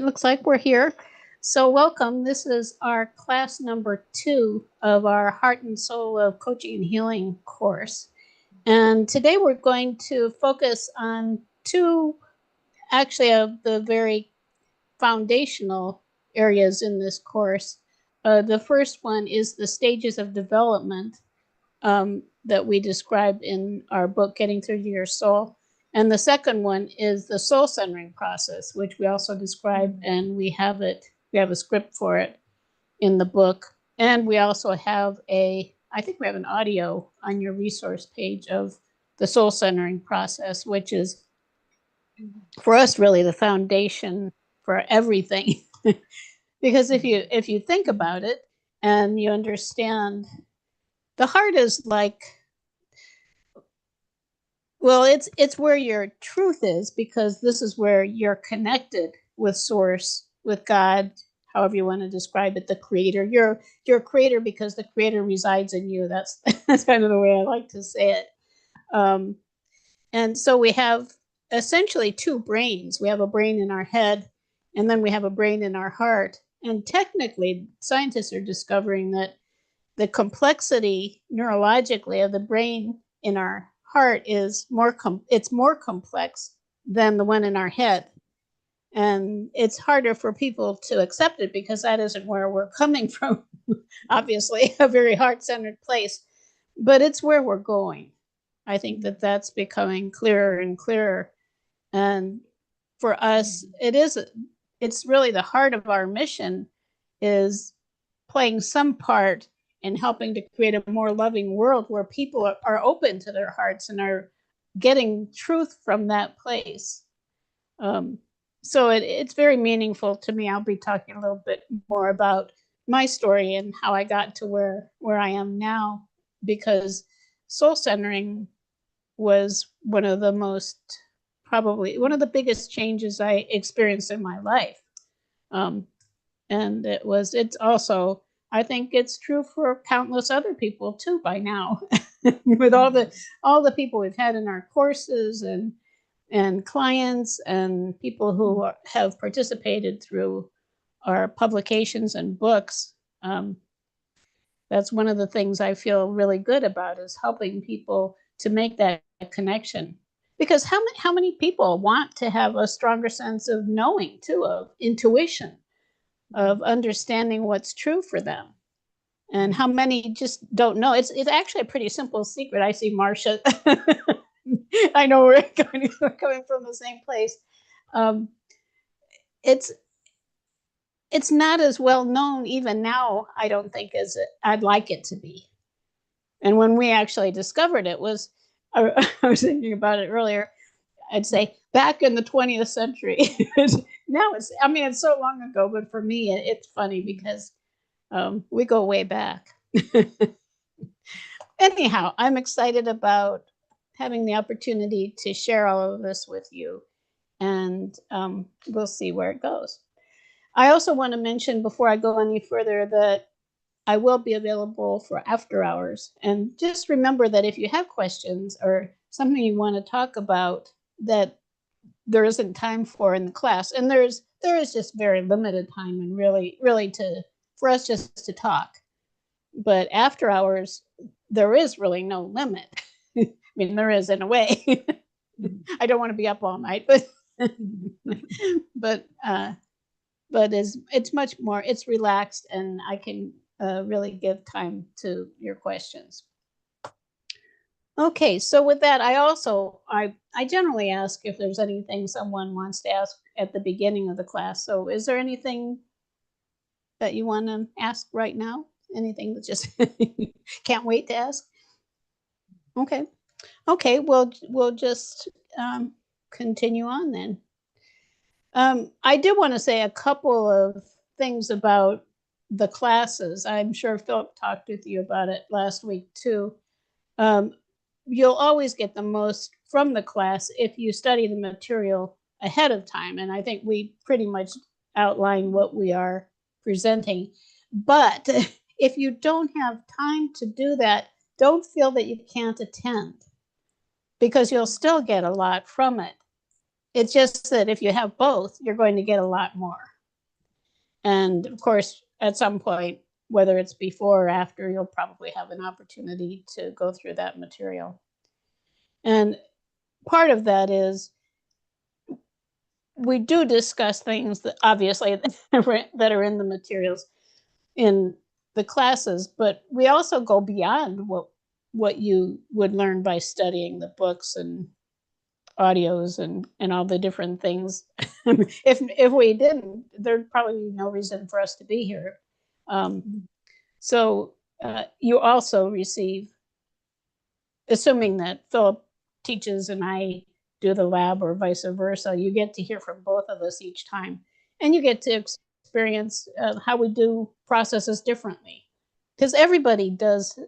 looks like we're here. So welcome. This is our class number 2 of our Heart and Soul of Coaching and Healing course. And today we're going to focus on two, actually, of the very foundational areas in this course. The first one is the stages of development that we described in our book, Getting Through to Your Soul. And the second one is the soul centering process, which we also describe, and we have a script for it in the book. And we also have I think we have an audio on your resource page of the soul centering process, which is for us really the foundation for everything. Because if you think about it and you understand, the heart is like, well, it's where your truth is, because this is where you're connected with Source, with God, however you want to describe it, the Creator. You're a creator because the Creator resides in you. That's kind of the way I like to say it. And so we have essentially two brains. We have a brain in our head, and then we have a brain in our heart. And technically, scientists are discovering that the complexity neurologically of the brain in our heart is more complex than the one in our head. And it's harder for people to accept it because that isn't where we're coming from. Obviously, a very heart-centered place, but it's where we're going. I think that that's becoming clearer and clearer. And for us, it's really the heart of our mission is playing some part in helping to create a more loving world where people are open to their hearts and are getting truth from that place. So it's very meaningful to me. I'll be talking a little bit more about my story and how I got to where I am now, because soul centering was probably one of the biggest changes I experienced in my life. And it's also, I think it's true for countless other people too by now, with all the people we've had in our courses and clients and people who have participated through our publications and books. That's one of the things I feel really good about, is helping people to make that connection. Because how many people want to have a stronger sense of knowing too, of intuition, of understanding what's true for them? And how many just don't know? It's actually a pretty simple secret. I see Marcia. I know we're coming from the same place. It's not as well known even now, I don't think, as I'd like it to be. And when we actually discovered it, I was thinking about it earlier, I'd say back in the 20th century. Now it's so long ago, but for me, it's funny because we go way back. Anyhow, I'm excited about having the opportunity to share all of this with you, and we'll see where it goes. I also want to mention, before I go any further, that I will be available for after hours. And just remember that if you have questions or something you want to talk about that there isn't time for in the class, and there is just very limited time, and really for us just to talk. But after hours, there is really no limit. I mean, there is in a way. I don't want to be up all night, but it's much more, it's relaxed, and I can really give time to your questions. Okay, so with that, I generally ask if there's anything someone wants to ask at the beginning of the class. So is there anything that you want to ask right now? Anything that just can't wait to ask? Okay, we'll just continue on then. I did want to say a couple of things about the classes. I'm sure Philip talked with you about it last week too. You'll always get the most from the class if you study the material ahead of time. And I think we pretty much outline what we are presenting. But if you don't have time to do that, don't feel that you can't attend, because you'll still get a lot from it. It's just that if you have both, you're going to get a lot more. And of course, at some point, whether it's before or after, you'll probably have an opportunity to go through that material. And part of that is we do discuss things that obviously that are in the materials in the classes, but we also go beyond what you would learn by studying the books and audios and all the different things. If we didn't, there'd probably be no reason for us to be here. So you also receive, assuming that Philip teaches and I do the lab or vice versa, you get to hear from both of us each time, and you get to experience how we do processes differently, because everybody does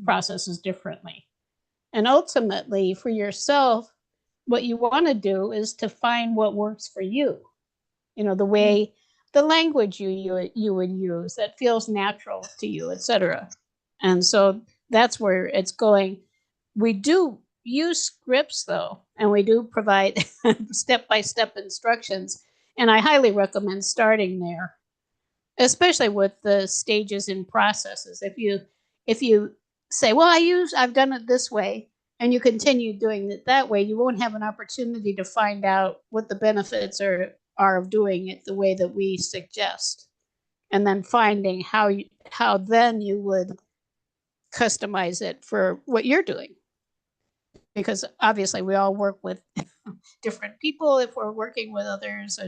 processes differently. And ultimately, for yourself, what you want to do is to find what works for you. You know, the way, the language you would use that feels natural to you, etc. And so that's where it's going. We do use scripts though, and we do provide step-by-step instructions. And I highly recommend starting there, especially with the stages and processes. If you say, well, I've done it this way, and you continue doing it that way, you won't have an opportunity to find out what the benefits are of doing it the way that we suggest, and then finding how then you would customize it for what you're doing. Because obviously we all work with different people if we're working with others,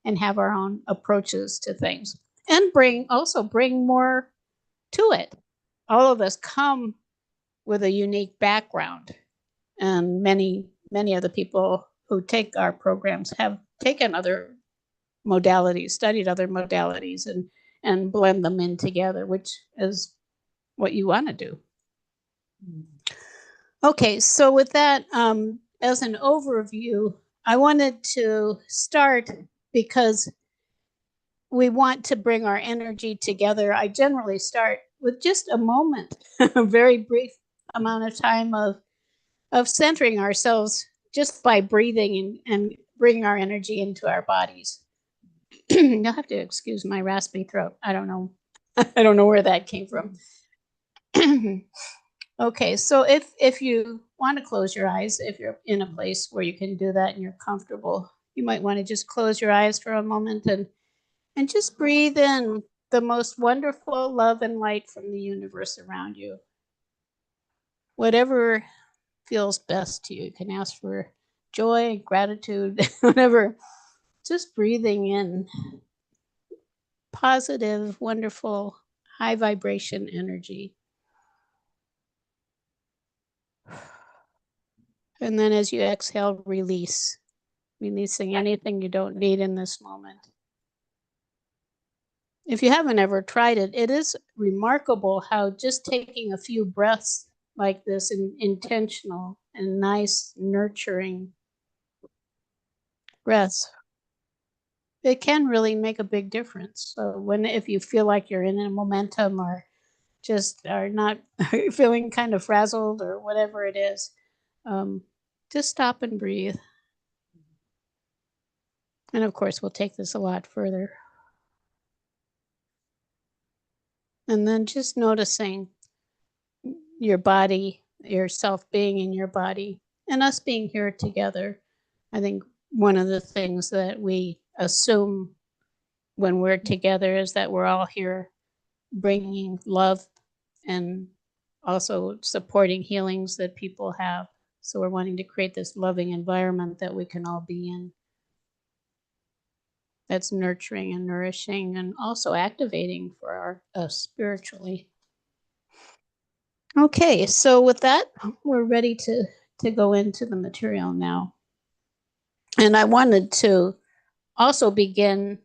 and have our own approaches to things, and bring more to it. All of us come with a unique background, and many of the people who take our programs have taken other modalities, studied other modalities, and blend them in together, which is what you want to do. Okay, so with that, as an overview, I wanted to start because we want to bring our energy together. I generally start with just a moment, a very brief amount of time of centering ourselves just by breathing and bringing our energy into our bodies. You'll have to excuse my raspy throat. I don't know. I don't know where that came from. Okay, so if you want to close your eyes, if you're in a place where you can do that and you're comfortable, you might want to just close your eyes for a moment and just breathe in the most wonderful love and light from the universe around you. Whatever feels best to you. You can ask for joy, gratitude, whatever. Just breathing in positive, wonderful, high vibration energy. And then as you exhale, releasing anything you don't need in this moment. If you haven't ever tried it, it is remarkable how just taking a few breaths like this, intentional and nice, nurturing breaths, it can really make a big difference. So if you feel like you're in a momentum or just are not feeling kind of frazzled or whatever it is, just stop and breathe. And of course, we'll take this a lot further. And then just noticing your body, yourself being in your body, and us being here together. I think one of the things that we assume when we're together is that we're all here bringing love and also supporting healings that people have. So we're wanting to create this loving environment that we can all be in. That's nurturing and nourishing and also activating for us spiritually. Okay, so with that, we're ready to go into the material now. And I wanted to also begin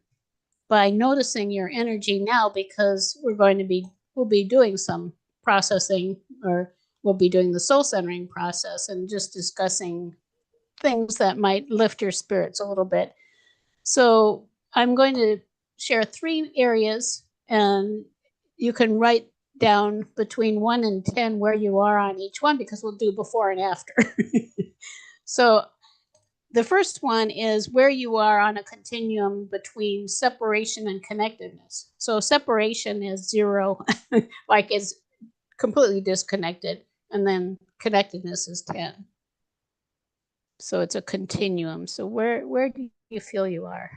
by noticing your energy now, because we'll be doing some processing, or we'll be doing the soul centering process and just discussing things that might lift your spirits a little bit. So I'm going to share 3 areas, and you can write down between 1 and 10 where you are on each one, because we'll do before and after. So the first one is where you are on a continuum between separation and connectedness. So separation is 0, like it's completely disconnected, and then connectedness is 10. So it's a continuum. So where do you feel you are?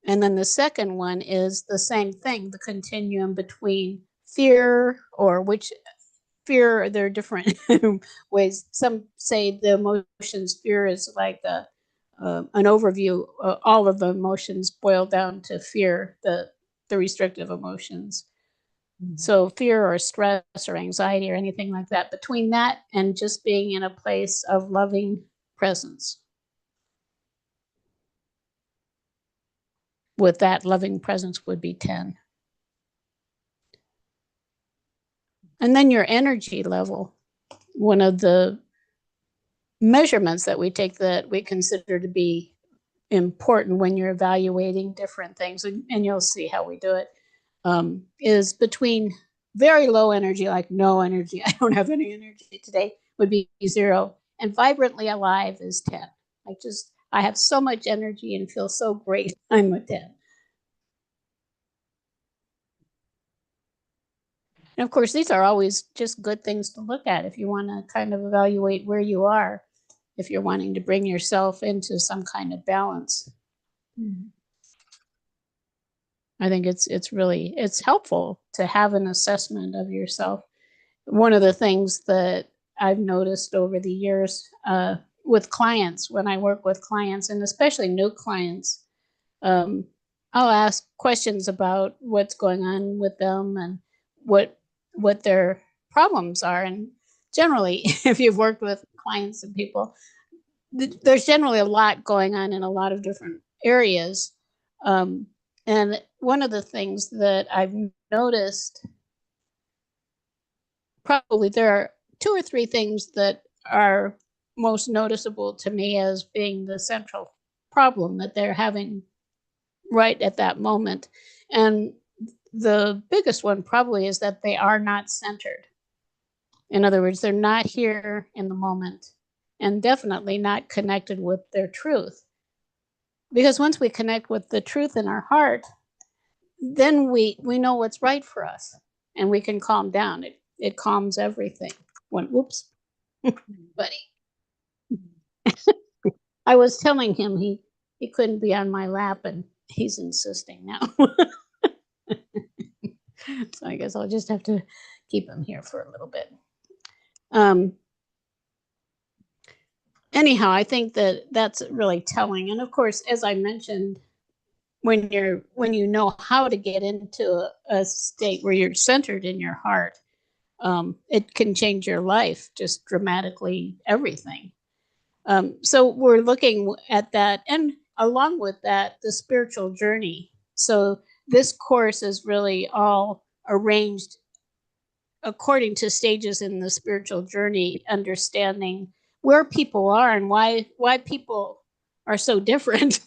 And then the second one is the same thing, the continuum between fear, or which fear, there are different ways. Some say the emotions, fear is like an overview. All of the emotions boil down to fear, the restrictive emotions. So fear or stress or anxiety or anything like that, between that and just being in a place of loving presence. With that, loving presence would be 10. And then your energy level, one of the measurements that we take that we consider to be important when you're evaluating different things, and you'll see how we do it, is between very low energy, like no energy, I don't have any energy today, would be 0, and vibrantly alive is 10. Like just, I have so much energy and feel so great, I'm a 10. And of course, these are always just good things to look at if you want to kind of evaluate where you are, if you're wanting to bring yourself into some kind of balance. I think it's really, it's helpful to have an assessment of yourself. One of the things that I've noticed over the years with clients, when I work with clients, and especially new clients, I'll ask questions about what's going on with them and what their problems are. And generally, if you've worked with clients and people, there's generally a lot going on in a lot of different areas. And one of the things that I've noticed, probably there are 2 or 3 things that are most noticeable to me as being the central problem that they're having right at that moment. And the biggest one probably is that they are not centered. In other words, they're not here in the moment, and definitely not connected with their truth. Because once we connect with the truth in our heart, then we know what's right for us, and we can calm down. It calms everything. Whoops, buddy. I was telling him he couldn't be on my lap, and he's insisting now. So I guess I'll just have to keep him here for a little bit. Anyhow, I think that that's really telling. And of course, as I mentioned, when you know how to get into a state where you're centered in your heart, it can change your life just dramatically, everything. So we're looking at that, and along with that, the spiritual journey. So this course is really all arranged according to stages in the spiritual journey, understanding where people are and why people are so different,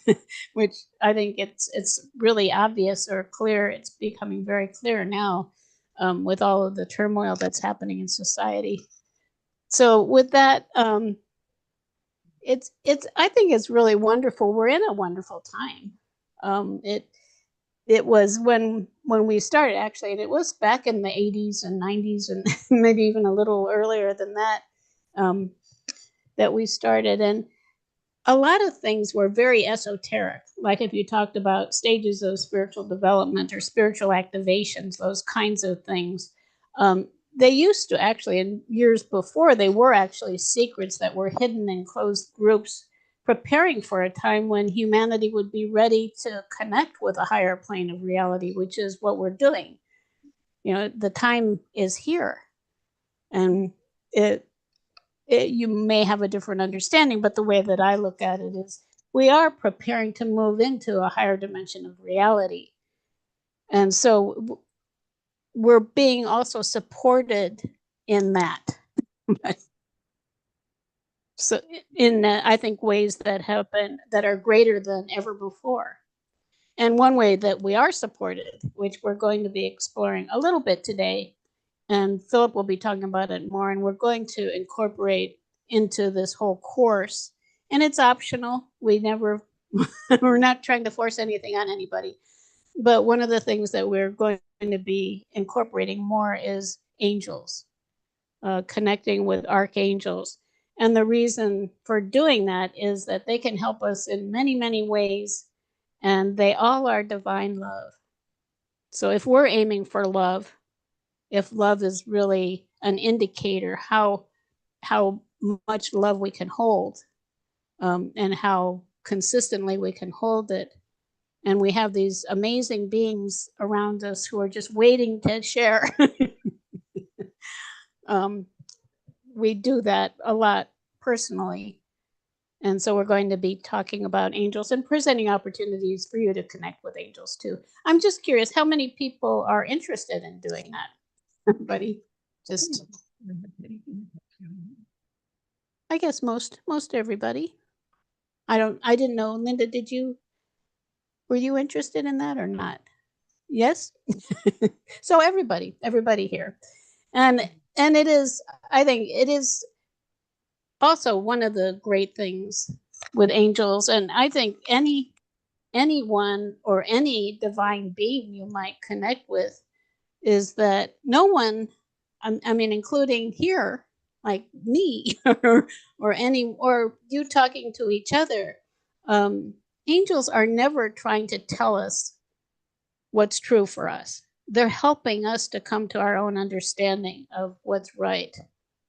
which I think it's really obvious or clear. It's becoming very clear now with all of the turmoil that's happening in society. So with that, it's I think it's really wonderful. We're in a wonderful time. It was when we started, actually, and it was back in the 80s and 90s and maybe even a little earlier than that, that we started. And a lot of things were very esoteric. Like if you talked about stages of spiritual development or spiritual activations, those kinds of things, they used to actually, in years before, they were actually secrets that were hidden in closed groups, preparing for a time when humanity would be ready to connect with a higher plane of reality, which is what we're doing. You know, the time is here. And you may have a different understanding, but the way that I look at it is we are preparing to move into a higher dimension of reality. And so we're being also supported in that. So in I think ways that happen that are greater than ever before. And one way that we are supported, which we're going to be exploring a little bit today, and Philip will be talking about it more, and we're going to incorporate into this whole course. And it's optional. We never, we're not trying to force anything on anybody. But one of the things that we're going to be incorporating more is angels, connecting with archangels. And the reason for doing that is that they can help us in many, many ways, and they all are divine love. So if we're aiming for love, if love is really an indicator how much love we can hold, and how consistently we can hold it, and we have these amazing beings around us who are just waiting to share. We do that a lot personally. And so we're going to be talking about angels and presenting opportunities for you to connect with angels too. I'm just curious, how many people are interested in doing that? Everybody, just I guess most everybody. I didn't know. Linda, were you interested in that or not? Yes. So everybody here. And it is, I think it is also one of the great things with angels, and I think anyone or any divine being you might connect with, is that no one, I mean, including here, like me, or you talking to each other, angels are never trying to tell us what's true for us. They're helping us to come to our own understanding of what's right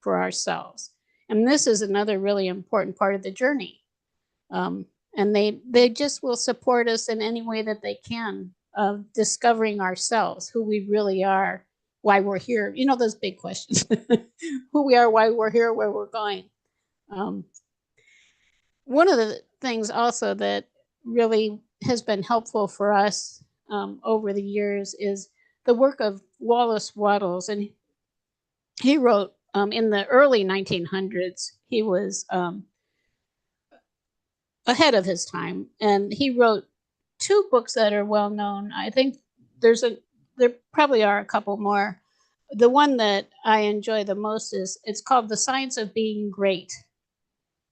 for ourselves. And this is another really important part of the journey. And they just will support us in any way that they can, of discovering ourselves, who we really are, why we're here. You know, those big questions: who we are, why we're here, where we're going. One of the things also that really has been helpful for us, over the years, is the work of Wallace Wattles. And he wrote, in the early 1900s. He was ahead of his time, and he wrote two books that are well known. I think there probably are a couple more. The one that I enjoy the most it's called The Science of Being Great,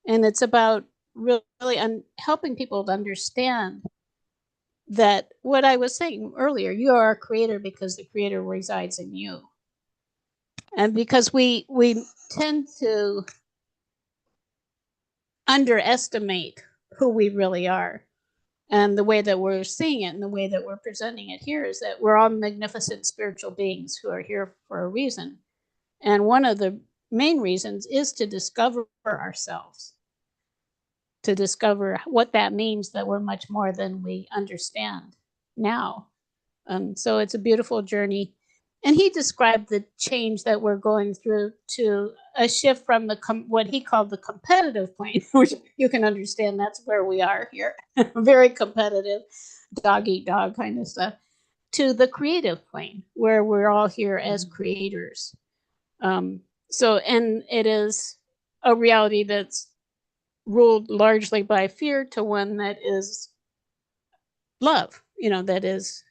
and it's about really helping people to understand that what I was saying earlier, you are a creator because the creator resides in you. And because we tend to underestimate who we really are. And the way that we're seeing it and the way that we're presenting it here is that we're all magnificent spiritual beings who are here for a reason. And one of the main reasons is to discover ourselves, to discover what that means, that we're much more than we understand now. So it's a beautiful journey. And he described the change that we're going through to a shift from what he called the competitive plane, which you can understand that's where we are here, very competitive, dog eat dog kind of stuff, to the creative plane, where we're all here as creators. And it is a reality that's ruled largely by fear to one that is love, that is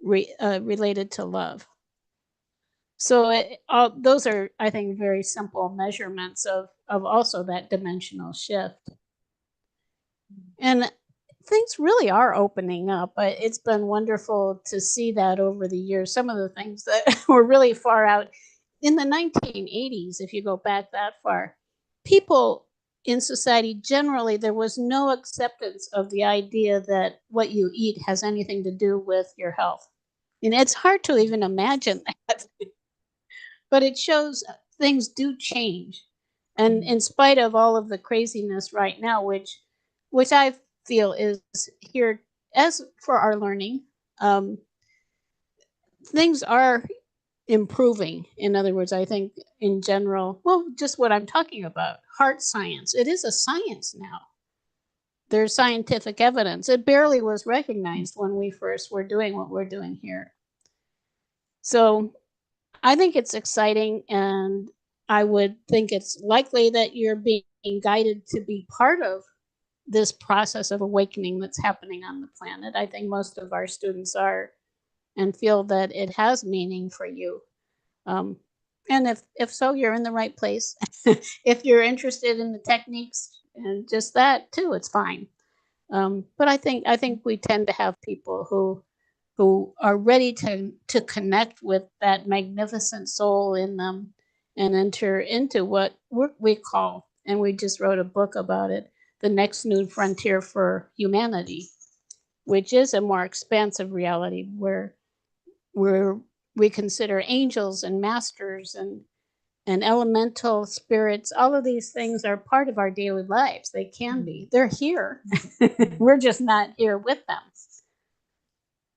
related to love. So those are, I think, very simple measurements of also that dimensional shift. And things really are opening up. It's been wonderful to see that over the years. Some of the things that were really far out in the 1980s, if you go back that far, people in society generally, there was no acceptance of the idea that what you eat has anything to do with your health. And it's hard to even imagine that. But it shows things do change. And in spite of all of the craziness right now, which I feel is here as for our learning, things are improving. In other words, I think in general, well, just what I'm talking about, heart science, it is a science now. There's scientific evidence. It barely was recognized when we first were doing what we're doing here. So I think it's exciting, and I would think it's likely that you're being guided to be part of this process of awakening that's happening on the planet. I think most of our students are, and feel that it has meaning for you. And if so, you're in the right place. If you're interested in the techniques and just that too, it's fine. But I think we tend to have people who are ready to connect with that magnificent soul in them and enter into what we call, and we just wrote a book about it, the next new frontier for humanity, which is a more expansive reality where we consider angels and masters and elemental spirits. All of these things are part of our daily lives. They can be. They're here. We're just not here with them.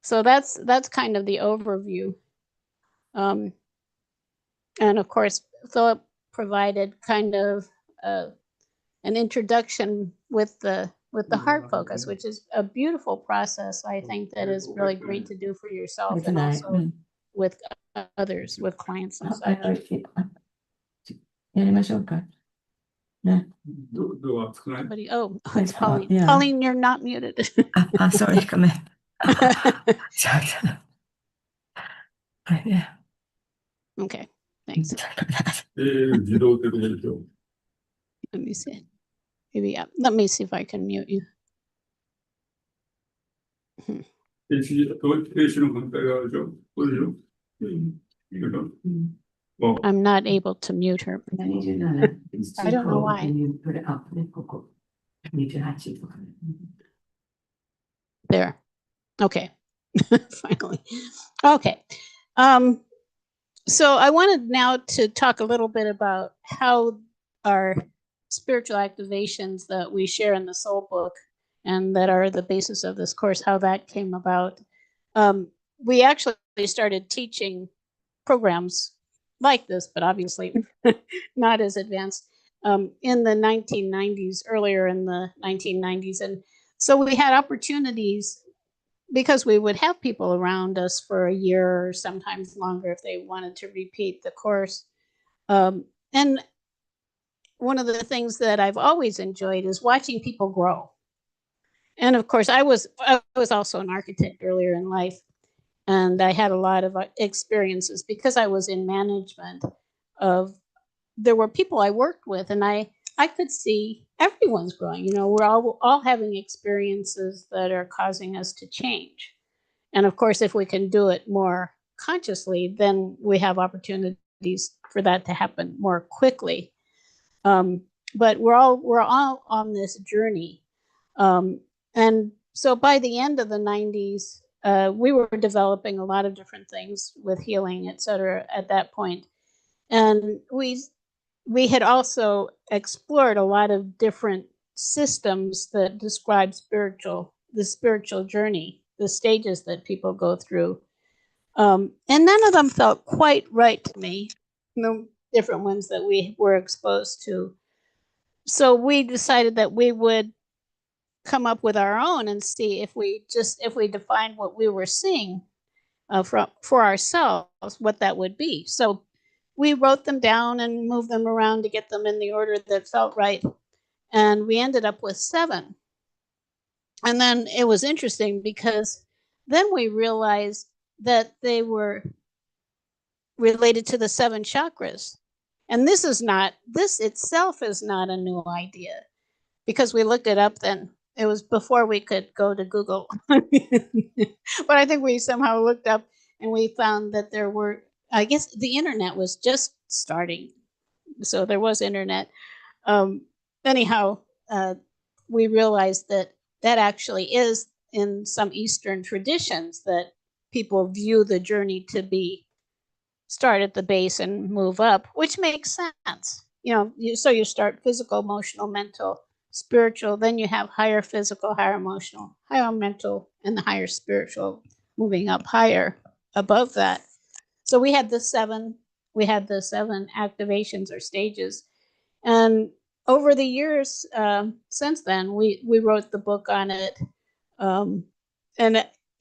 So that's kind of the overview. And of course, Philip provided kind of an introduction with the heart focus, which is a beautiful process. I think that is really great to do for yourself and also with others, with clients and such. やりましょうか。ね。どう熱くない Somebody, oh, it's Pauline. Yeah. Pauline, you're not muted. Sorry, ごめん。Yeah. Okay, thanks. 自動ってどこでしょう Let me see. Maybe, let me see if I can mute you. 停止の反対側でしょこれでしょいいかな Well, I'm not able to mute her. I don't know why. There. Okay. Finally. Okay. So I wanted now to talk a little bit about how our spiritual activations that we share in the Soul Book and that are the basis of this course, how that came about. We actually started teaching programs like this, but obviously not as advanced, in the 1990s, earlier in the 1990s. And so we had opportunities because we would have people around us for a year or sometimes longer if they wanted to repeat the course. And one of the things that I've always enjoyed is watching people grow. And of course, I was also an architect earlier in life. And I had a lot of experiences because I was in management of, there were people I worked with and I could see everyone's growing. You know, we're all having experiences that are causing us to change. And of course, if we can do it more consciously, then we have opportunities for that to happen more quickly. But we're all on this journey. And so by the end of the 90s, we were developing a lot of different things with healing, et cetera, at that point. And we had also explored a lot of different systems that describe the spiritual journey, the stages that people go through. And none of them felt quite right to me, the different ones that we were exposed to. So we decided that we would come up with our own and see if we defined what we were seeing for ourselves, what that would be. So we wrote them down and moved them around to get them in the order that felt right. And we ended up with 7. And then it was interesting because then we realized that they were related to the 7 chakras. And this itself is not a new idea because we looked it up then. It was before we could go to Google. But I think we somehow looked up and we found that there were, I guess the internet was just starting. So there was internet. Anyhow, we realized that actually is in some Eastern traditions that people view the journey to be start at the base and move up, which makes sense. You know, so you start physical, emotional, mental, spiritual, then you have higher physical, higher emotional, higher mental, and the higher spiritual, moving up higher above that. So we had the 7 activations or stages. And over the years since then, we wrote the book on it. And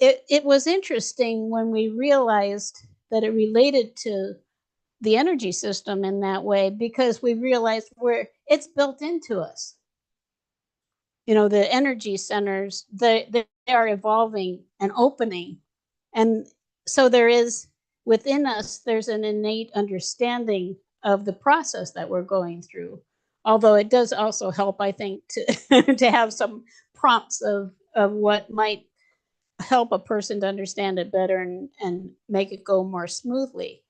it was interesting when we realized that it related to the energy system in that way, because we realized it's built into us. You know, the energy centers, they are evolving and opening. And so within us, there's an innate understanding of the process that we're going through. Although it does also help, I think, to, to have some prompts of what might help a person to understand it better and make it go more smoothly.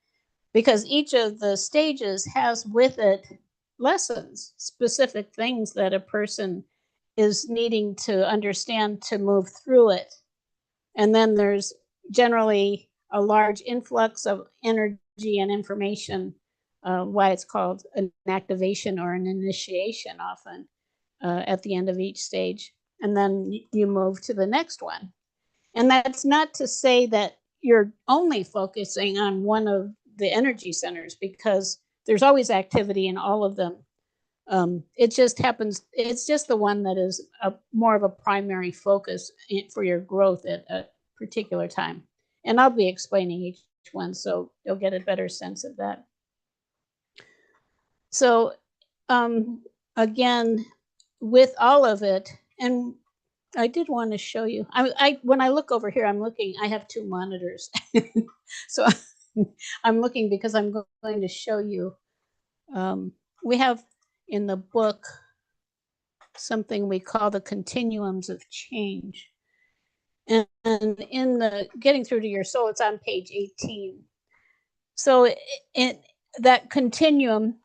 Because each of the stages has with it lessons, specific things that a person is needing to understand to move through it. And then there's generally a large influx of energy and information, why it's called an activation or an initiation often at the end of each stage. And then you move to the next one. And that's not to say that you're only focusing on one of the energy centers, because there's always activity in all of them. It just happens, it's just the one that is more of a primary focus for your growth at a particular time. And I'll be explaining each one, so you'll get a better sense of that. So again, with all of it, and I did want to show you, when I look over here, I'm looking, I have two monitors. So I'm looking because I'm going to show you, we have in the book something we call the continuums of change. And in the Getting Through to Your Soul, it's on page 18. So that continuum,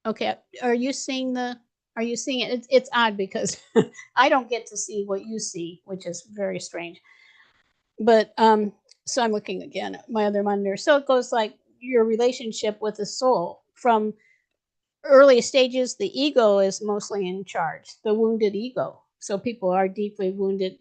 okay, are you seeing it? It's odd because I don't get to see what you see, which is very strange. But so I'm looking again at my other monitor. So it goes like your relationship with the soul. From early stages, the ego is mostly in charge, the wounded ego. So people are deeply wounded.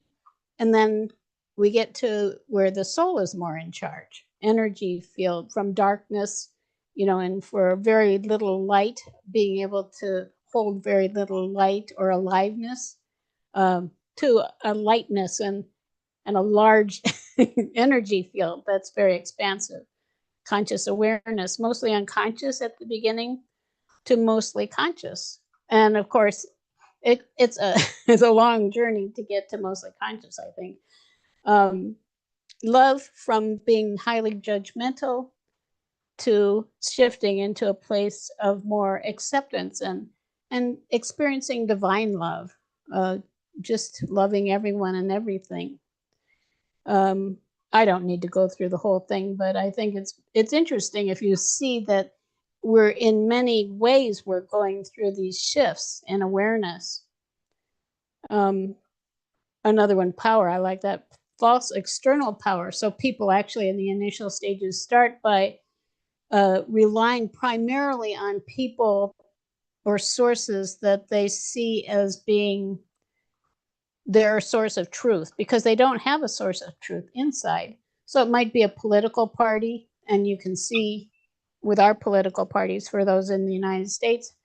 And then we get to where the soul is more in charge. Energy field from darkness, and for very little light, being able to hold very little light or aliveness, to a lightness and a large energy field that's very expansive. Conscious awareness, mostly unconscious at the beginning, to mostly conscious. And of course, it's a long journey to get to mostly conscious, I think. Love, from being highly judgmental to shifting into a place of more acceptance and experiencing divine love, just loving everyone and everything. I don't need to go through the whole thing, but I think it's interesting if you see that we're in many ways we're going through these shifts in awareness. Another one, power. I like that. False external power. So people actually in the initial stages start by relying primarily on people or sources that they see as being their source of truth, because they don't have a source of truth inside. So it might be a political party, and you can see with our political parties, for those in the United States,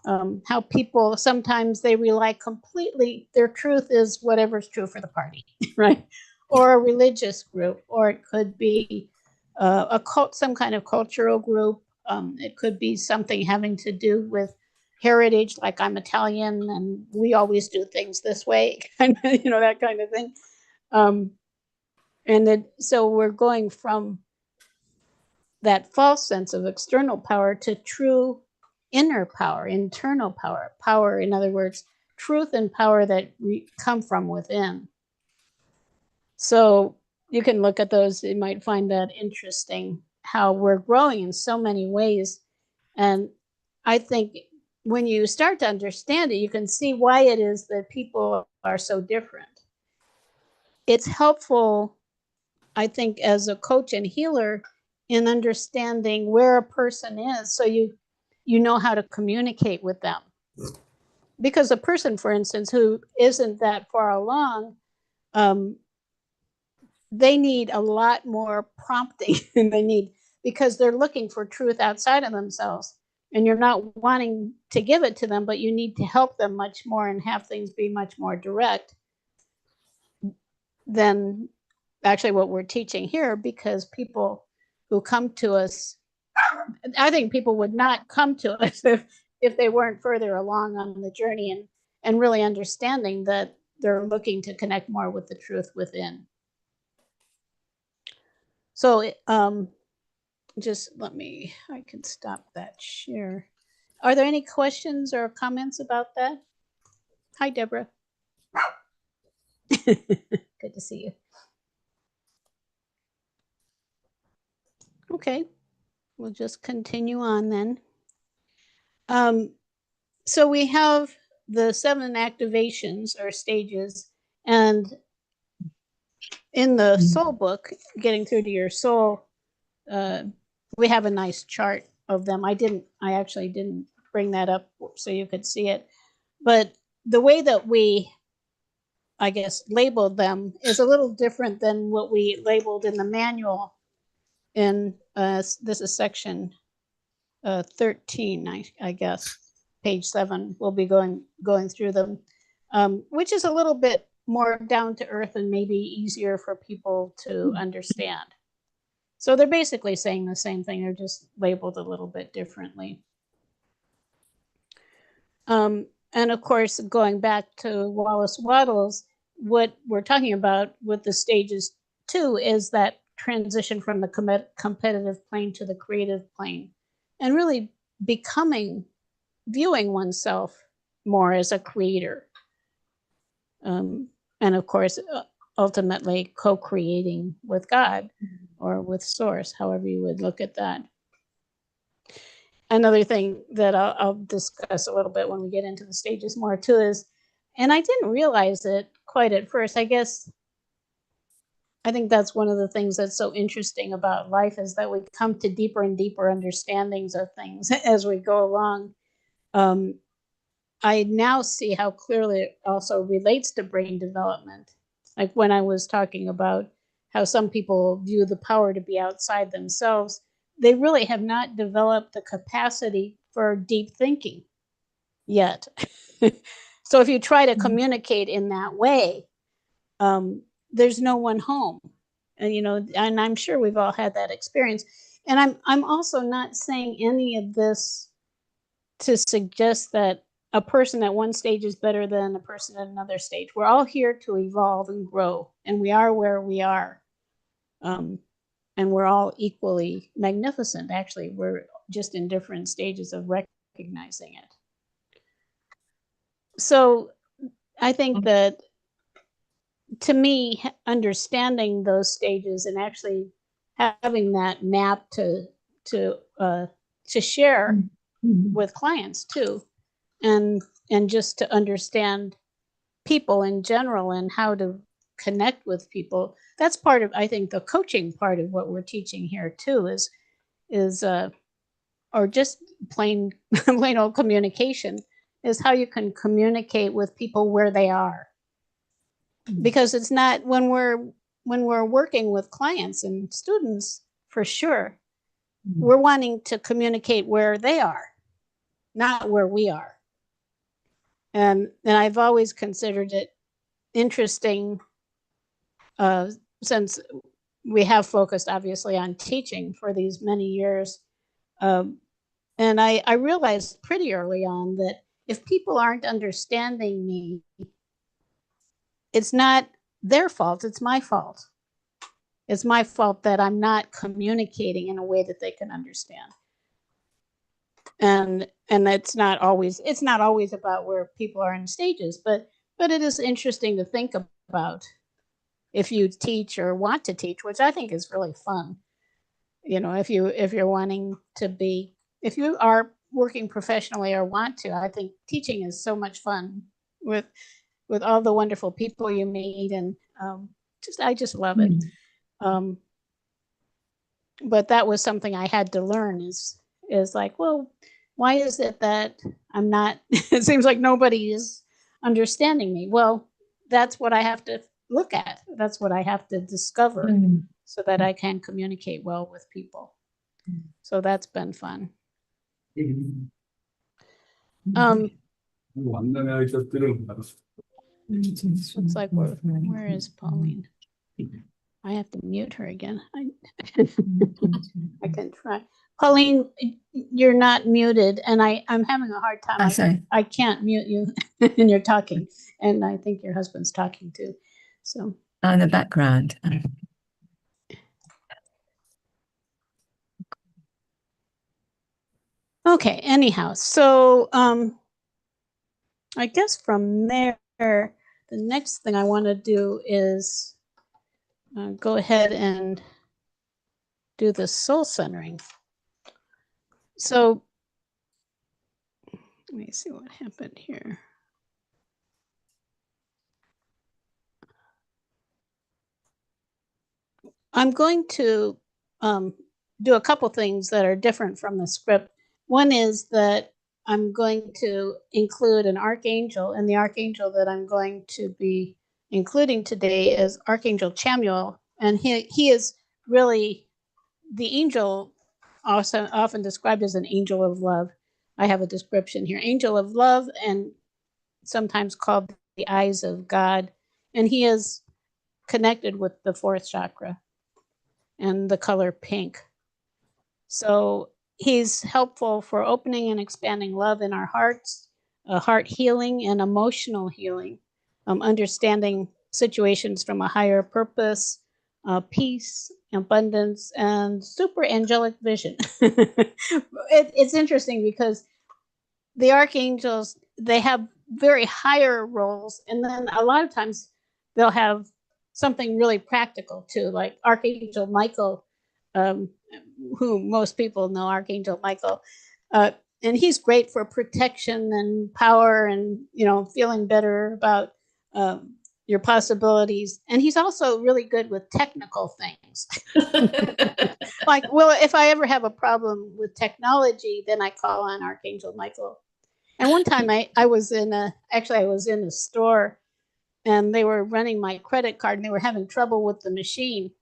how people sometimes they rely completely, their truth is whatever's true for the party, right? Or a religious group, or it could be a cult, some kind of cultural group. It could be something having to do with heritage, like I'm Italian and we always do things this way, kind of, that kind of thing. And then, so we're going from that false sense of external power to true inner power, internal power. Power, in other words, truth and power that come from within. So you can look at those, you might find that interesting, how we're growing in so many ways. And I think when you start to understand it, you can see why it is that people are so different. It's helpful, I think, as a coach and healer, in understanding where a person is, so you know how to communicate with them. Because a person, for instance, who isn't that far along, they need a lot more prompting than they need, because they're looking for truth outside of themselves. And you're not wanting to give it to them, but you need to help them much more and have things be much more direct than actually what we're teaching here. Because people who come to us, I think people would not come to us if they weren't further along on the journey and really understanding that they're looking to connect more with the truth within. So, just let me, I can stop that share. Are there any questions or comments about that? Hi, Deborah. Good to see you. Okay, we'll just continue on then. So we have the 7 activations or stages, and in the soul book, Getting Through to Your Soul, we have a nice chart of them. I actually didn't bring that up so you could see it, but the way that we, I guess, labeled them is a little different than what we labeled in the manual. In this is section 13, I guess, page 7. We'll be going through them, which is a little bit more down to earth and maybe easier for people to understand. So they're basically saying the same thing. They're just labeled a little bit differently. And of course, going back to Wallace Wattles, what we're talking about with the stages 2 is that transition from the competitive plane to the creative plane, and really viewing oneself more as a creator. And of course, ultimately co-creating with God or with Source, however you would look at that. Another thing that I'll discuss a little bit when we get into the stages more too is, and I didn't realize it quite at first, I think that's one of the things that's so interesting about life, is that we come to deeper and deeper understandings of things as we go along. I now see how clearly it also relates to brain development. Like when I was talking about how some people view the power to be outside themselves, they really have not developed the capacity for deep thinking yet. So if you try to communicate in that way, there's no one home. And and I'm sure we've all had that experience. And I'm also not saying any of this to suggest that a person at one stage is better than a person at another stage. We're all here to evolve and grow, and we are where we are. And we're all equally magnificent. Actually, we're just in different stages of recognizing it. So I think that, to me, understanding those stages and actually having that map to share with clients too, and just to understand people in general and how to connect with people, that's part of, I think, the coaching part of what we're teaching here too, is or just plain old communication, is how you can communicate with people where they are. Because it's not, when we're working with clients and students, for sure, we're wanting to communicate where they are, not where we are. And I've always considered it interesting, since we have focused obviously on teaching for these many years. And I realized pretty early on that if people aren't understanding me, it's not their fault, it's my fault. It's my fault that I'm not communicating in a way that they can understand. And it's not always about where people are in stages, but it is interesting to think about if you teach or want to teach, which I think is really fun. If you're wanting to be, if you are working professionally or want to, I think teaching is so much fun with all the wonderful people you meet, and I just love it. But that was something I had to learn, is like, well, why is it that I'm not, it seems like nobody is understanding me? Well, that's what I have to look at. That's what I have to discover, so that I can communicate well with people. So that's been fun. Looks like where is Pauline? I have to mute her again. I can try. Pauline, you're not muted, and I'm having a hard time. Sorry. I can't mute you, and you're talking, and I think your husband's talking too. So in the background. Okay, anyhow, so I guess from there, the next thing I want to do is go ahead and do the soul centering. So let me see what happened here. I'm going to do a couple things that are different from the script. One is that I'm going to include an archangel, and the archangel that I'm going to be including today is Archangel Chamuel, and he is really the angel, also often described as an angel of love. I have a description here: angel of love, and sometimes called the eyes of God, and he is connected with the fourth chakra and the color pink. So he's helpful for opening and expanding love in our hearts, heart healing and emotional healing, understanding situations from a higher purpose, peace, abundance, and super angelic vision. It's interesting because the archangels, they have very higher roles, and then a lot of times they'll have something really practical too, like Archangel Michael, um, who most people know, Archangel Michael, and he's great for protection and power, and feeling better about your possibilities. And he's also really good with technical things. Like, well, if I ever have a problem with technology, then I call on Archangel Michael. And one time I was in a store, and they were running my credit card, and they were having trouble with the machine.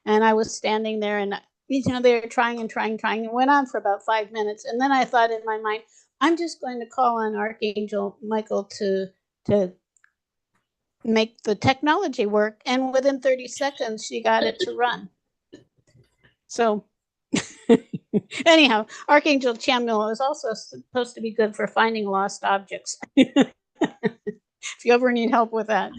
And I was standing there, and they were trying and trying. It went on for about 5 minutes. And then I thought in my mind, I'm just going to call on Archangel Michael to make the technology work. And within 30 seconds, she got it to run. So anyhow, Archangel Chamuel is also supposed to be good for finding lost objects. If you ever need help with that.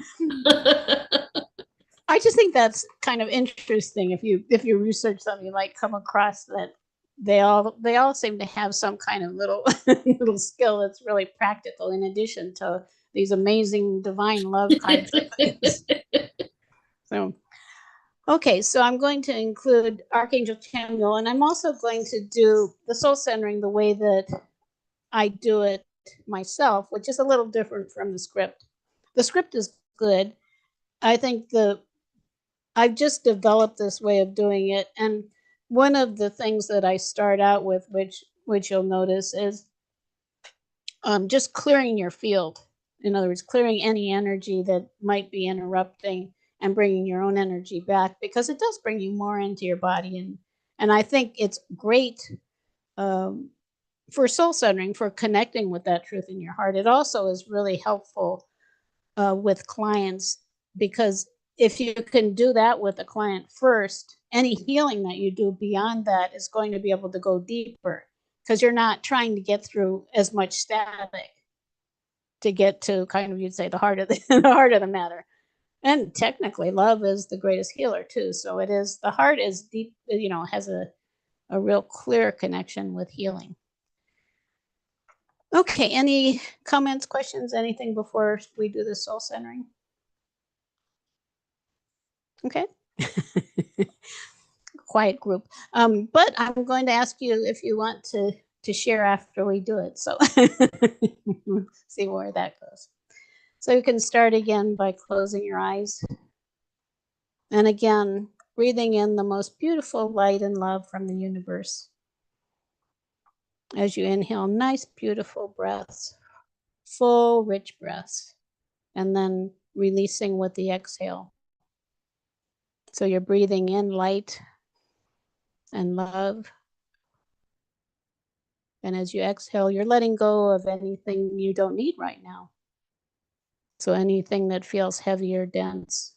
I just think that's kind of interesting. If you research something, you might come across that they all seem to have some kind of little little skill that's really practical, in addition to these amazing divine love kinds of things. So okay, so I'm going to include Archangel Chamuel, and I'm also going to do the soul centering the way that I do it myself, which is a little different from the script. The script is good. I think I've just developed this way of doing it, and one of the things that I start out with, which you'll notice, is just clearing your field. In other words, clearing any energy that might be interrupting and bringing your own energy back, because it does bring you more into your body. And I think it's great for soul centering, for connecting with that truth in your heart. It also is really helpful with clients, because if you can do that with a client first, any healing that you do beyond that is going to be able to go deeper, because you're not trying to get through as much static to get to, kind of, you'd say, the heart of the heart of the matter. And technically, love is the greatest healer too. So it is, the heart is deep, has a real clear connection with healing. Okay, any comments, questions, anything before we do the soul centering? Okay. Quiet group. But I'm going to ask you if you want to share after we do it. So see where that goes. So you can start again by closing your eyes. And again, breathing in the most beautiful light and love from the universe. As you inhale, nice, beautiful breaths, full, rich breaths, and then releasing with the exhale. So you're breathing in light and love. And as you exhale, you're letting go of anything you don't need right now. So anything that feels heavy or dense,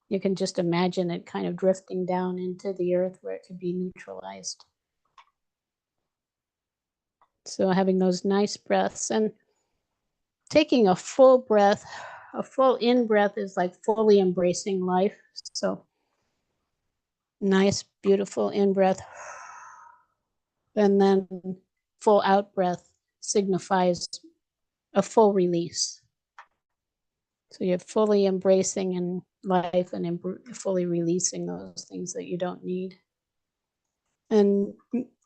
you can just imagine it kind of drifting down into the earth where it could be neutralized. So having those nice breaths and taking a full breath, a full in breath is like fully embracing life. So nice, beautiful in breath. And then full out breath signifies a full release. So you're fully embracing in life and fully releasing those things that you don't need. And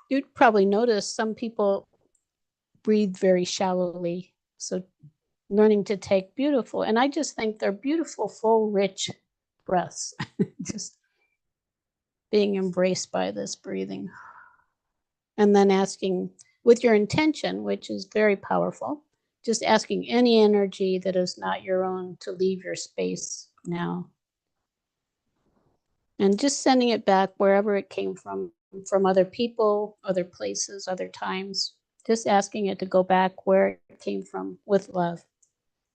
you'd probably notice some people breathe very shallowly. So learning to take beautiful, and I just think they're beautiful, full, rich breaths. Just being embraced by this breathing. And then asking with your intention, which is very powerful, just asking any energy that is not your own to leave your space now. And just sending it back wherever it came from other people, other places, other times. Just asking it to go back where it came from with love.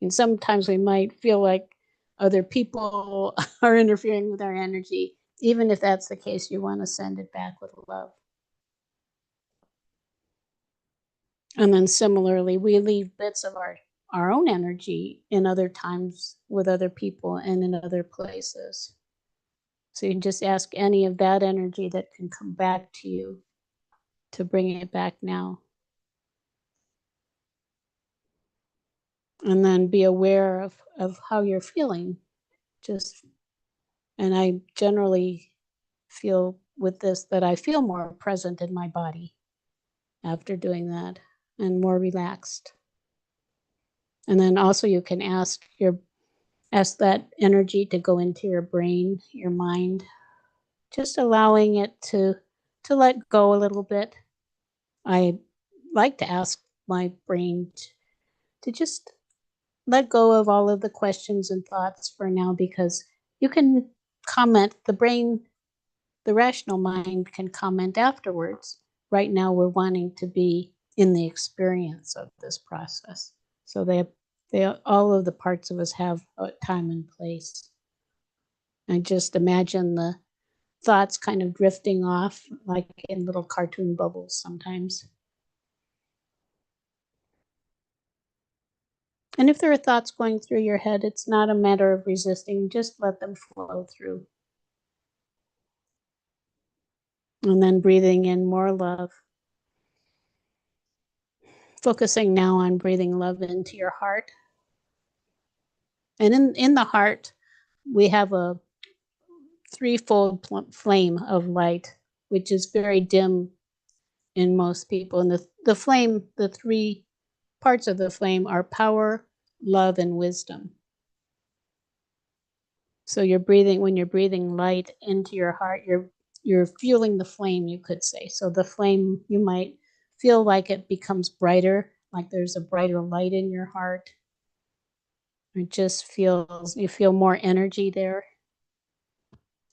And sometimes we might feel like other people are interfering with our energy. Even if that's the case, you want to send it back with love. And then similarly, we leave bits of our own energy in other times with other people and in other places. So you can just ask any of that energy that can come back to you to bring it back now. And then be aware of how you're feeling. And I generally feel with this that I feel more present in my body after doing that and more relaxed. And then also you can ask that energy to go into your brain, your mind, just allowing it to let go a little bit. I like to ask my brain to just let go of all of the questions and thoughts for now, because you can comment, the rational mind can comment afterwards. Right now we're wanting to be in the experience of this process. So all of the parts of us have a time and place. I just imagine the thoughts kind of drifting off like in little cartoon bubbles sometimes. And if there are thoughts going through your head, it's not a matter of resisting, just let them flow through. And then breathing in more love. Focusing now on breathing love into your heart. And in the heart, we have a threefold flame of light, which is very dim in most people. And the flame, the three parts of the flame are power, love, and wisdom. So when you're breathing light into your heart, you're fueling the flame, you could say. So the flame, you might feel like it becomes brighter, like there's a brighter light in your heart. It just you feel more energy there.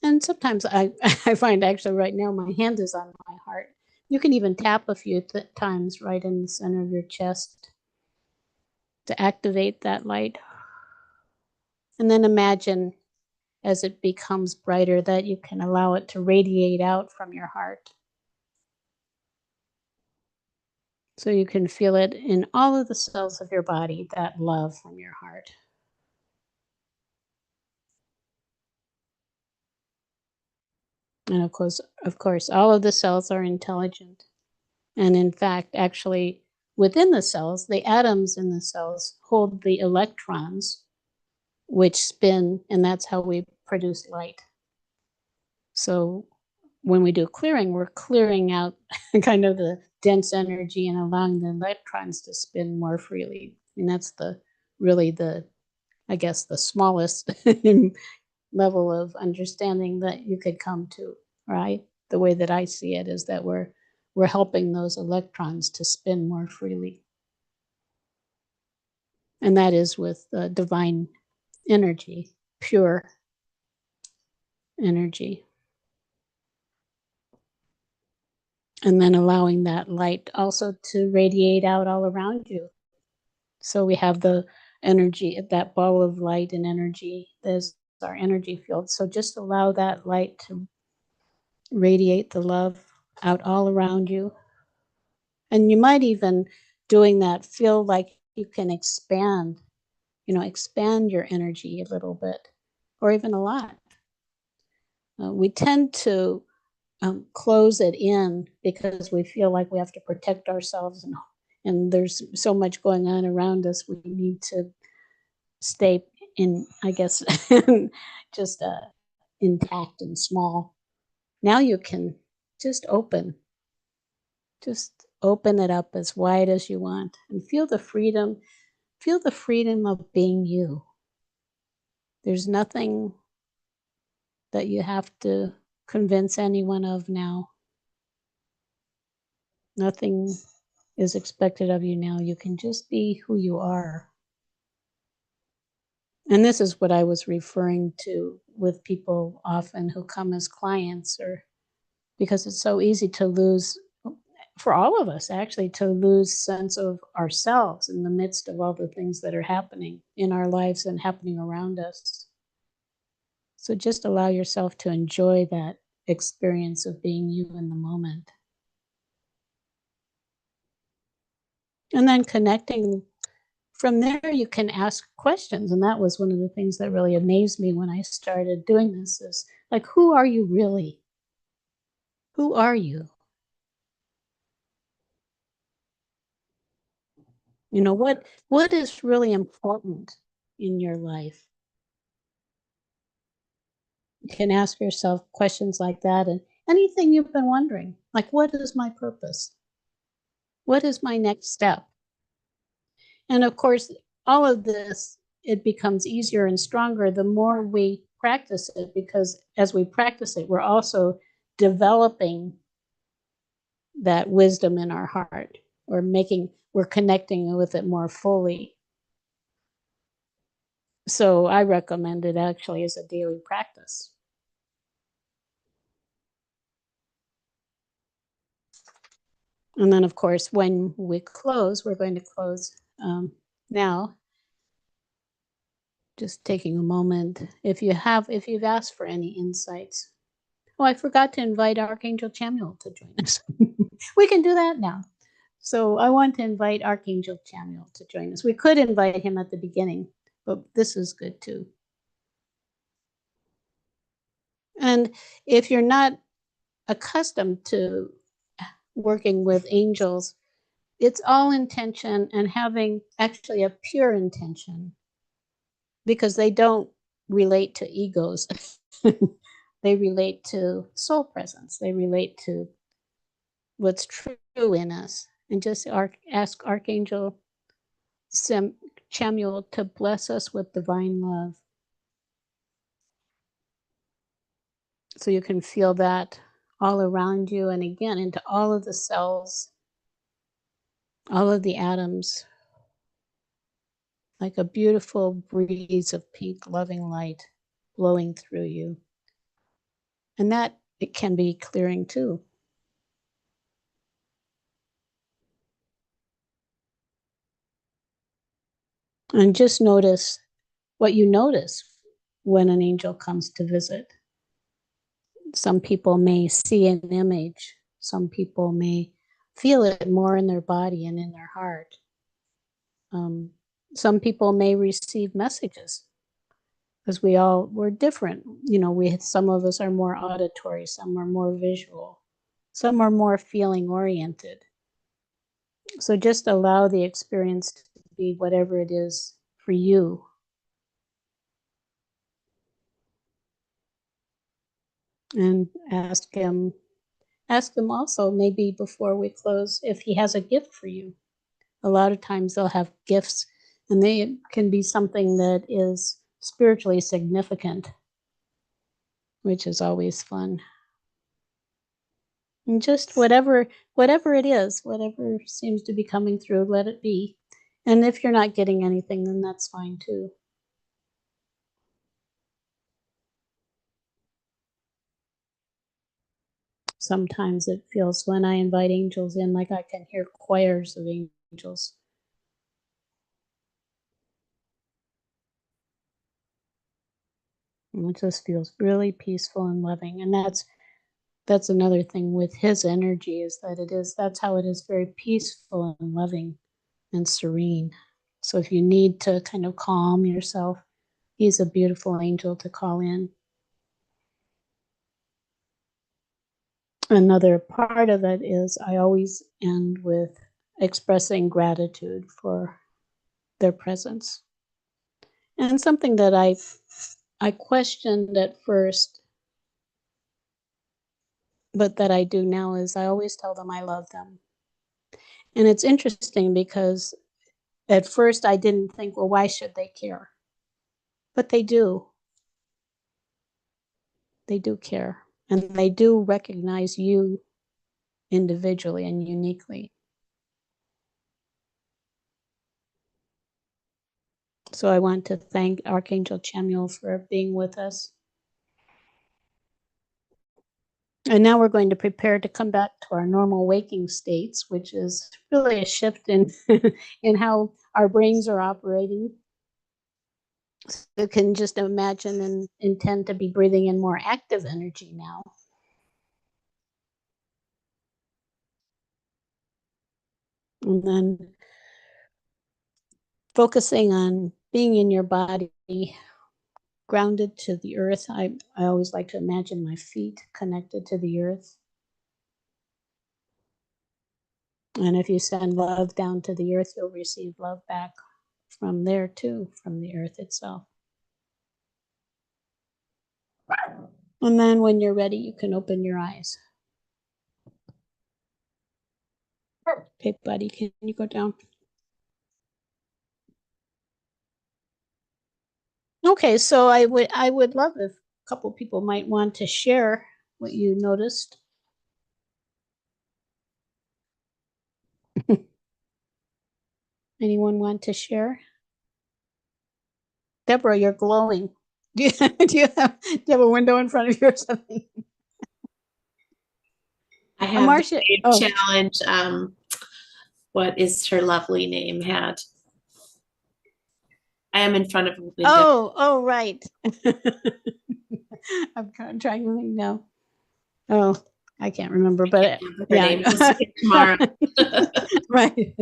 And sometimes I find actually right now my hand is on my heart. You can even tap a few times right in the center of your chest to activate that light. And then imagine as it becomes brighter that you can allow it to radiate out from your heart. So you can feel it in all of the cells of your body, that love from your heart. And of course, all of the cells are intelligent. And in fact, actually, within the cells, the atoms in the cells hold the electrons, which spin, and that's how we produce light. So when we do clearing, we're clearing out kind of the dense energy and allowing the electrons to spin more freely. And that's I guess, the smallest level of understanding that you could come to, right? The way that I see it is that we're helping those electrons to spin more freely. And that is with divine energy, pure energy. And then allowing that light also to radiate out all around you. So we have the energy, that ball of light and energy, there's our energy field. So just allow that light to radiate the love out all around you. And you might even, doing that, feel like you can expand your energy a little bit, or even a lot. We tend to close it in because we feel like we have to protect ourselves, and there's so much going on around us. We need to stay in, I guess, just intact and small. Now you can just open it up as wide as you want and feel the freedom of being you. There's nothing that you have to convince anyone of now. Nothing is expected of you now. You can just be who you are. And this is what I was referring to with people often who come as clients, or because it's so easy to lose, for all of us actually, to lose sense of ourselves in the midst of all the things that are happening in our lives and happening around us. So just allow yourself to enjoy that experience of being you in the moment. And then connecting from there, you can ask questions. And that was one of the things that really amazed me when I started doing this, is like, who are you really? Who are you? You know, what is really important in your life? You can ask yourself questions like that, and anything you've been wondering, like, what is my purpose? What is my next step? And of course, all of this, it becomes easier and stronger the more we practice it, because as we practice it, we're also developing that wisdom in our heart. We're connecting with it more fully. So I recommend it actually as a daily practice. And then, of course, when we close, we're going to close now. Just taking a moment. If you've asked for any insights. Oh, I forgot to invite Archangel Chamuel to join us. We can do that now. So I want to invite Archangel Chamuel to join us. We could invite him at the beginning, but this is good too. And if you're not accustomed to working with angels, it's all intention and having actually a pure intention, because they don't relate to egos. They relate to soul presence. They relate to what's true in us. And just ask Archangel Chamuel to bless us with divine love. So you can feel that all around you, and again into all of the cells, all of the atoms, like a beautiful breeze of pink loving light blowing through you. And that, it can be clearing too. And just notice what you notice when an angel comes to visit. Some people may see an image. Some people may feel it more in their body and in their heart. Some people may receive messages, because we're different. You know, some of us are more auditory, some are more visual, some are more feeling oriented. So just allow the experience to be whatever it is for you. And ask him also, maybe before we close, if he has a gift for you. A lot of times they'll have gifts, and they can be something that is spiritually significant, which is always fun. And just whatever it is, whatever seems to be coming through, let it be. And if you're not getting anything, then that's fine too. Sometimes it feels, when I invite angels in, like I can hear choirs of angels. And it just feels really peaceful and loving. And that's another thing with his energy, is that that's how it is, very peaceful and loving and serene. So if you need to kind of calm yourself, he's a beautiful angel to call in. another part of it is I always end with expressing gratitude for their presence. And something that I questioned at first, but that I do now, is I always tell them I love them. And it's interesting because at first I didn't think, well, why should they care? But they do. They do care. And they do recognize you individually and uniquely. So I want to thank Archangel Chamuel for being with us. And now we're going to prepare to come back to our normal waking states, which is really a shift in in how our brains are operating. So you can just imagine and intend to be breathing in more active energy now. And then focusing on being in your body, grounded to the earth. I always like to imagine my feet connected to the earth. And if you send love down to the earth, you'll receive love back from there too, from the earth itself. And then when you're ready, you can open your eyes. Okay, buddy, can you go down? Okay, so I would love if a couple people might want to share what you noticed. Anyone want to share? Deborah, you're glowing. Do you have a window in front of you or something? I have Marcia, the oh. challenge. What is her lovely name had? I am in front of a window. Oh, right. I'm trying to think now. Oh, I can't remember, but Name. Tomorrow. Right.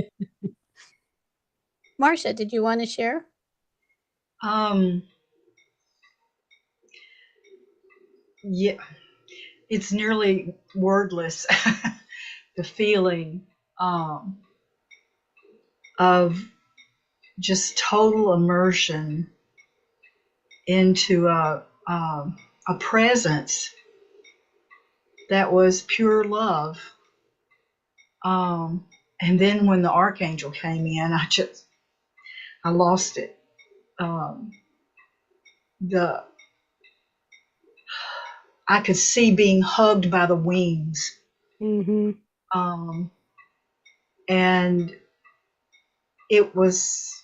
Marcia, did you want to share? Yeah, it's nearly wordless. The feeling of just total immersion into a presence that was pure love. And then when the archangel came in, I lost it. I could see being hugged by the wings. Mm-hmm. And it was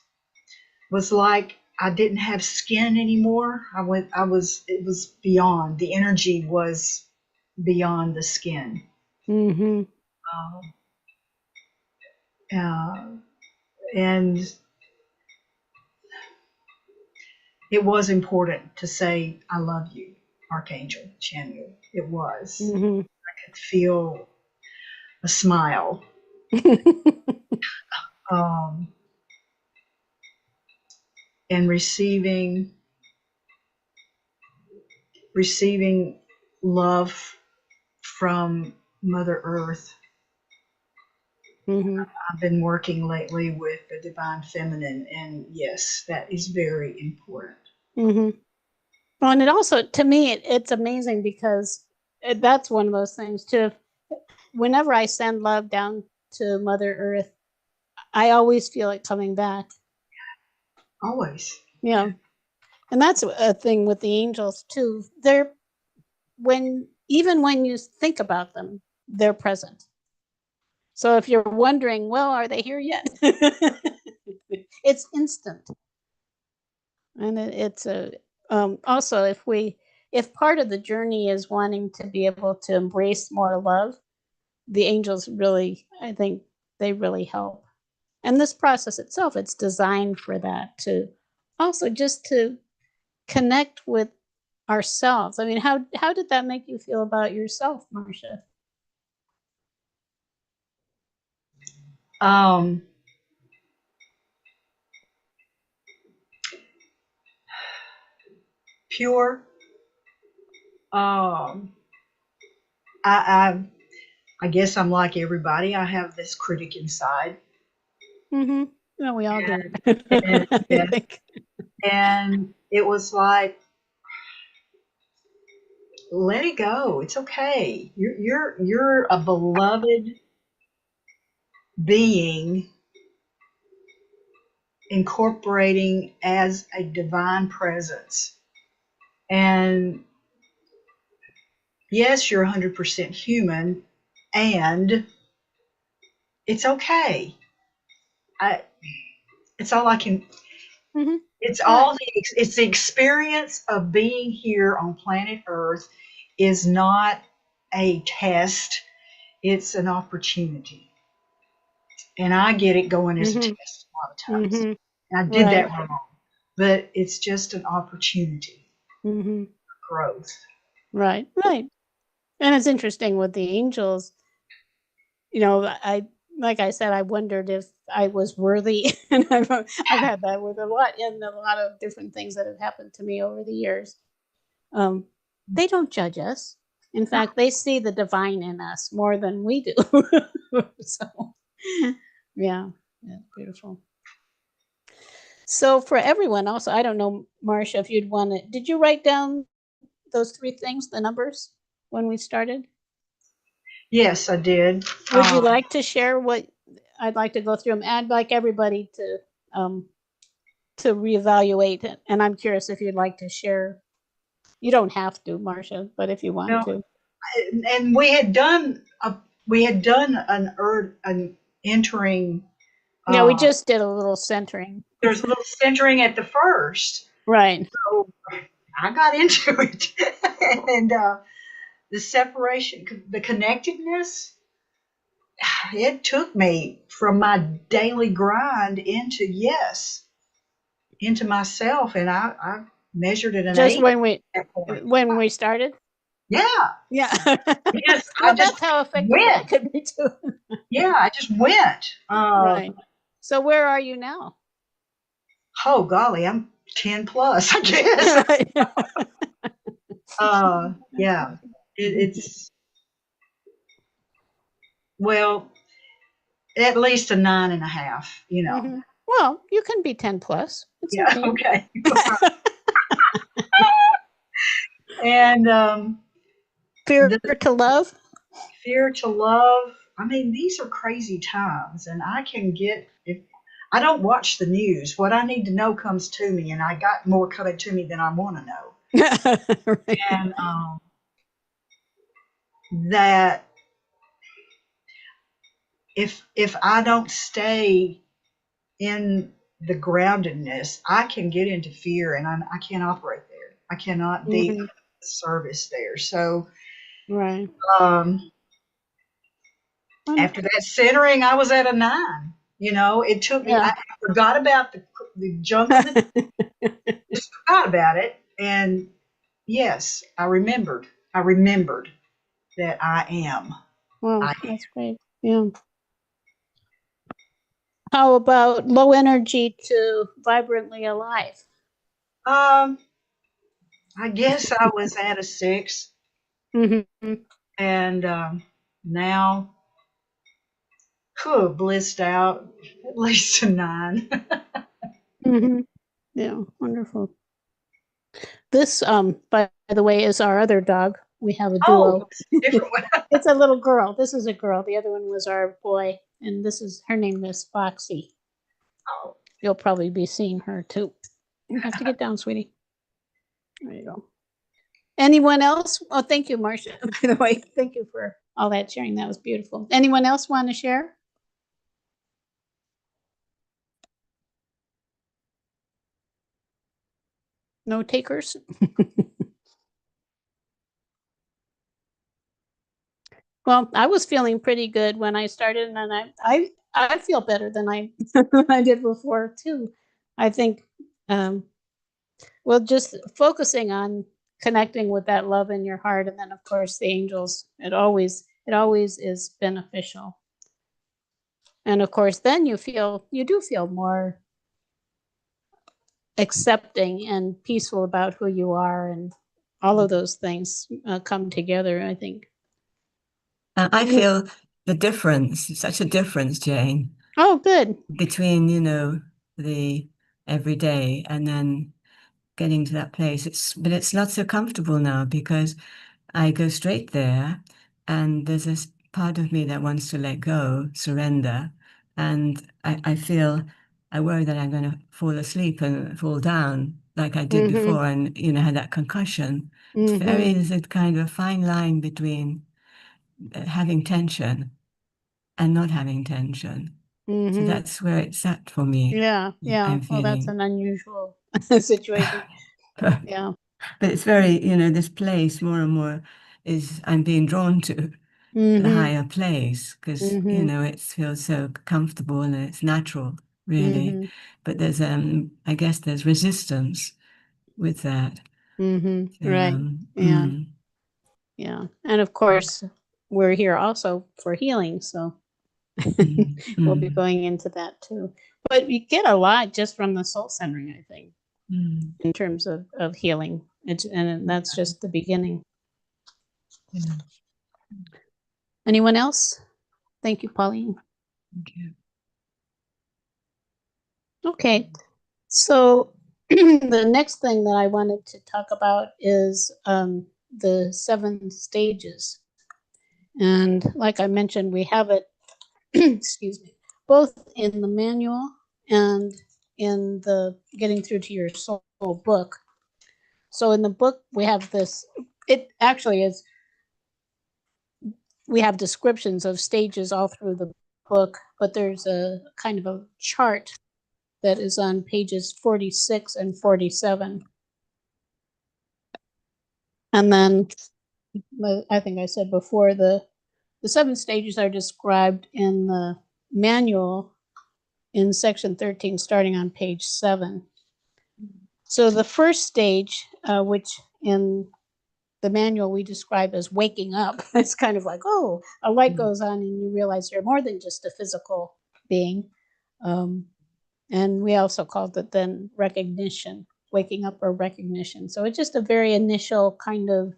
like I didn't have skin anymore. It was beyond. The energy was beyond the skin. Mm-hmm. And it was important to say, I love you, Archangel Chamuel. It was. Mm-hmm. I could feel a smile. And receiving love from Mother Earth. Mm-hmm. I've been working lately with the Divine Feminine, and yes, that is very important. Mm-hmm. Well, and it also, to me, it's amazing because that's one of those things too. Whenever I send love down to Mother Earth, I always feel it coming back. Always. Yeah. And that's a thing with the angels too. Even when you think about them, they're present. So if you're wondering, well, are they here yet? It's instant. And it's also if part of the journey is wanting to be able to embrace more love, the angels really, I think they really help. And this process itself, it's designed for that, to also just to connect with ourselves. I mean, how did that make you feel about yourself, Marcia? Pure. I I guess I'm like everybody. I have this critic inside. Mm-hmm. No, we all do. And, I yes, think. and it was like, let it go. It's okay. You're a beloved being incorporating as a divine presence. And yes, you're 100% human, and it's okay. I, it's all I can. Mhm. It's Right. all it's the experience of being here on planet Earth is not a test. It's an opportunity, and I get it going as a Mhm. test a lot of times. Mhm. And I did Right. that wrong, but it's just an opportunity Mhm. for growth. Right. Right. And it's interesting with the angels. You know, I like I said, I wondered if I was worthy, and I've had that with a lot of different things that have happened to me over the years. Um, they don't judge us. In fact, they see the divine in us more than we do. So, yeah, yeah, beautiful. So for everyone else, I don't know, Marcia, if you'd want to, did you write down those three things, the numbers, when we started? Yes, I did. Would you like to share what I'd like to go through them? I'd like everybody um, to reevaluate it. And I'm curious if you'd like to share. You don't have to, Marcia, but if you want Well, to. and we had done an entering. Yeah, we Uh, just did a little centering. there's a little centering at the first, Right. so I got into it, and the separation, the connectedness. It took me from my daily grind into myself, and I measured it an Just 8 at that point. when we started. Yeah, Yeah. I Well, just that's how effective went. that could be too. Yeah, I just went. Right. So where are you now? Oh golly, I'm 10 plus, I guess. Right. Yeah, it's well, at least a 9.5. Mhm. Well, you can be 10 plus. It's Yeah, okay. okay. And Fear the to love. fear to love. I mean, these are crazy times, and I can get if I don't watch the news. What I need to know comes to me, and I got more coming to me than I want to know. Right. And that if I don't stay in the groundedness, I can get into fear, and I can't operate there. I cannot be Mhm. of service there. So Right. um, after that centering, I was at a 9. It took me. Yeah. I forgot about the junk of the. Just forgot about it, and yes, I remembered. I remembered that I am. Well, I that's great. Yeah. How about low energy to vibrantly alive? um. I guess I was at a 6, Mm-hmm. and now, blissed out at least a 9. Mm-hmm. Yeah, wonderful. This, by the way, is our other dog. We have a Oh, duo. different way. It's a little girl. This is a girl. The other one was our boy, and this is her name is Foxy. Oh, You'll probably be seeing her too. You have to get down, sweetie. There you go. Anyone else? Oh, thank you, Marcia. By the way, thank you for all that sharing. That was beautiful. Anyone else want to share? No takers? Well, I was feeling pretty good when I started, and I feel better than I than I did before too. I think well, just focusing on connecting with that love in your heart, and then of course the angels. It always is beneficial, and of course then you do feel more accepting and peaceful about who you are, and all of those things come together. I think. I feel the difference, such a difference, Jane, Oh, good. between, the everyday and then getting to that place. But it's not so comfortable now because I go straight there, and there's this part of me that wants to let go, surrender, and I feel I worry that I'm going to fall asleep and fall down like I did Mm-hmm. before, and had that concussion. Mm-hmm. There's a kind of fine line between having tension and not having tension. So Mm-hmm. that's where it's at for me. Yeah. Yeah. I'm Well, that's feeling. an unusual situation. Yeah. But it's very, this place more and more I'm being drawn to the Mm-hmm. higher place because, Mm-hmm. it feels so comfortable and it's natural, really. Mm-hmm. But I guess there's resistance with that. Mm-hmm. So, Right. Yeah. Yeah. And of course, we're here also for healing. So we'll be mm, going into that too. But you get a lot just from the soul centering, I think, mm, in terms of healing. And that's just the beginning. yeah, Anyone else? Thank you, Pauline. thank you. Okay. So the next thing that I wanted to talk about is the 7 stages. And like I mentioned, we have it, excuse me, both in the manual and in the Getting Through to Your Soul book. So in the book, we have this, it actually is, we have descriptions of stages all through the book, but there's a kind of a chart that is on pages 46 and 47. And then I think I said before, the 7 stages are described in the manual in section 13, starting on page 7. So the first stage, which in the manual we describe as waking up, it's kind of like, oh, a light goes on and you realize you're more than just a physical being. And we also called it then recognition, waking up or recognition. So it's just a very initial kind of,